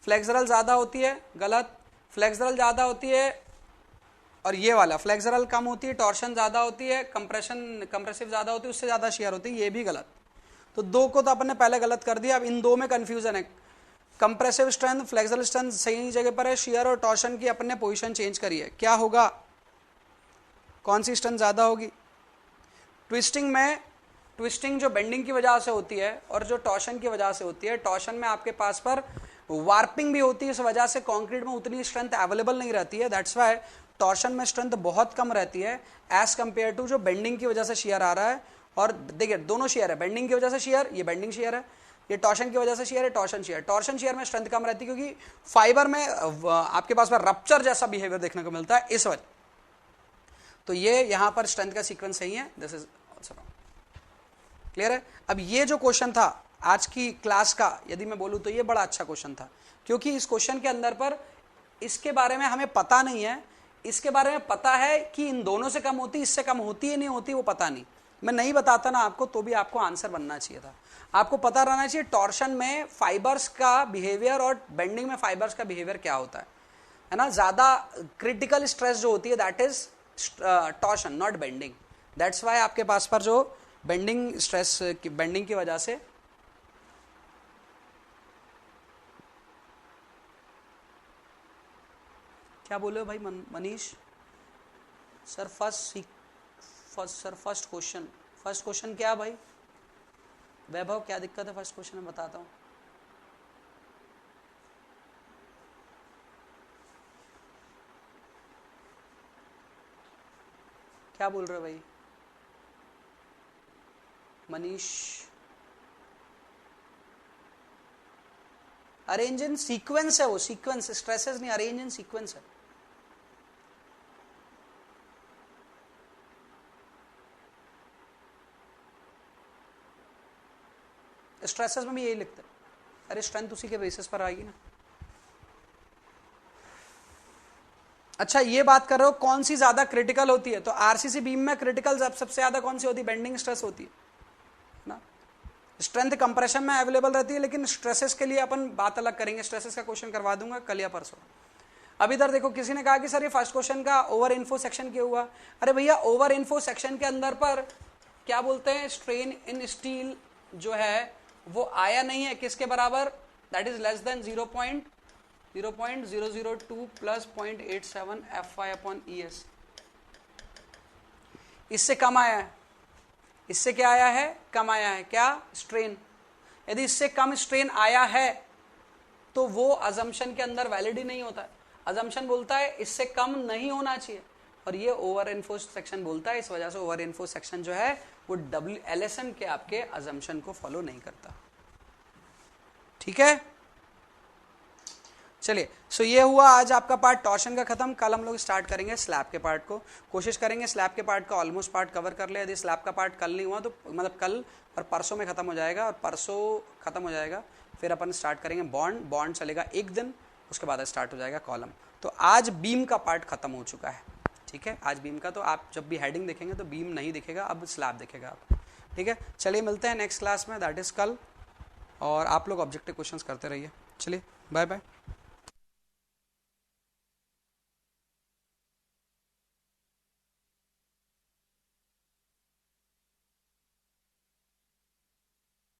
Speaker 1: फ्लेक्सरल ज्यादा होती है, गलत। फ्लेक्सरल ज्यादा होती है और ये वाला फ्लेक्सरल कम होती है, टॉर्शन ज्यादा होती है, कंप्रेसिव ज्यादा होती है, उससे ज्यादा शियर होती है, ये भी गलत। तो दो को तो अपन ने पहले गलत कर दिया, अब इन दो में कंफ्यूजन है। कंप्रेसिव स्ट्रेंथ, फ्लेक्सरल स्ट्रेंथ सही जगह पर है, शियर और टॉर्शन की अपन ने पोजीशन चेंज करी है। क्या होगा, कौन सी स्ट्रेंथ ज्यादा होगी। ट्विस्टिंग में, ट्विस्टिंग जो बेंडिंग की वजह से होती है और जो टॉर्शन की वजह से होती है, टॉर्शन में आपके पास पर वार्पिंग भी होती है, इस वजह से कंक्रीट में उतनी स्ट्रेंथ अवेलेबल नहीं रहती है। दैट्स व्हाई टॉर्शन में स्ट्रेंथ बहुत कम रहती है एज कंपेयर टू जो बेंडिंग की वजह से शियर आ रहा है। और देखिए दोनों शेयर है, बेंडिंग की वजह से शेयर, ये बेंडिंग शेयर है, ये टॉर्शन की वजह से शेयर है, टॉर्शन शेयर। टॉर्शन शेयर में स्ट्रेंथ कम रहती है क्योंकि फाइबर में आपके पास रप्चर जैसा बिहेवियर देखने को मिलता है, इस वजह। तो ये यहां पर स्ट्रेंथ का सीक्वेंस सही है, दिस इज आल्सो क्लियर है। अब ये जो क्वेश्चन था आज की क्लास का, यदि मैं बोलूं तो ये बड़ा अच्छा क्वेश्चन था, क्योंकि इस क्वेश्चन के अंदर पर इसके बारे में हमें पता नहीं है इसके बारे में पता है कि इन दोनों से कम होती, इससे कम होती है नहीं होती, वो पता नहीं। मैं नहीं बताता ना आपको तो भी आपको आंसर बनना चाहिए था। आपको पता रहना चाहिए टॉर्शन में फाइबर्स का बिहेवियर और बेंडिंग में फाइबर्स का बिहेवियर क्या होता है ना। ज्यादा क्रिटिकल स्ट्रेस जो होती है that is torsion, not bending. That's why आपके पास पर जो बेंडिंग स्ट्रेस बेंडिंग की वजह से क्या बोले हो भाई मनीष सर? फर्स्ट क्वेश्चन क्या भाई? वैभव क्या दिक्कत है फर्स्ट क्वेश्चन में? बताता हूं। क्या बोल रहे हो भाई मनीष? अरेंज इन सीक्वेंस है वो, सीक्वेंस, स्ट्रेसेस नहीं, अरेंज इन सीक्वेंस है। स्ट्रेसेस में भी यही लिखते हैं। अरे स्ट्रेंथ उसी के बेसिस पर आएगी ना। अच्छा ये बात कर रहे हो कौन सी ज्यादा क्रिटिकल होती है, तो आरसीसी बीम में क्रिटिकल सबसे ज्यादा कौन सी होती है? बेंडिंग स्ट्रेस होती है ना। स्ट्रेंथ कंप्रेशन में अवेलेबल रहती है, लेकिन स्ट्रेसेस के लिए अपन बात अलग करेंगे। स्ट्रेसेस का क्वेश्चन करवा दूंगा कल या परसों। अब इधर देखो, किसी ने कहा कि सर ये फर्स्ट क्वेश्चन का ओवर इन्फो सेक्शन क्यों हुआ? अरे भैया ओवर इन्फो सेक्शन के अंदर पर क्या बोलते हैं, स्ट्रेन इन स्टील जो है वो आया नहीं है किसके बराबर, that is less then 0.002 plus 0.87 FY upon ES। इससे कम आया है। इससे क्या आया है? कम आया है। क्या? स्ट्रेन। यदि इससे कम स्ट्रेन आया है तो वो अजम्पशन के अंदर वैलिड ही नहीं होता है। अजम्पशन बोलता है इससे कम नहीं होना चाहिए, और ये ओवर इन्फो सेक्शन बोलता है। इस वजह से ओवर इन्फो सेक्शन जो है वो LSM के आपके अजम्पशन को फॉलो नहीं करता। ठीक है, चलिए। सो ये हुआ आज आपका पार्ट टॉर्शन का खत्म। कल हम लोग स्टार्ट करेंगे स्लैब के पार्ट को। कोशिश करेंगे स्लैब के पार्ट का ऑलमोस्ट पार्ट कवर कर ले। यदि स्लैब का पार्ट कल नहीं हुआ तो मतलब कल और परसों में खत्म हो जाएगा, और परसों खत्म हो जाएगा फिर अपन स्टार्ट करेंगे बॉन्ड चलेगा एक दिन, उसके बाद स्टार्ट हो जाएगा कॉलम। तो आज बीम का पार्ट खत्म हो चुका है। ठीक है, आज बीम का, तो आप जब भी हेडिंग देखेंगे तो बीम नहीं दिखेगा, अब स्लैब दिखेगा आप। ठीक है, चलिए मिलते हैं नेक्स्ट क्लास में, दैट इज कल। और आप लोग ऑब्जेक्टिव क्वेश्चंस करते रहिए। चलिए बाय बाय।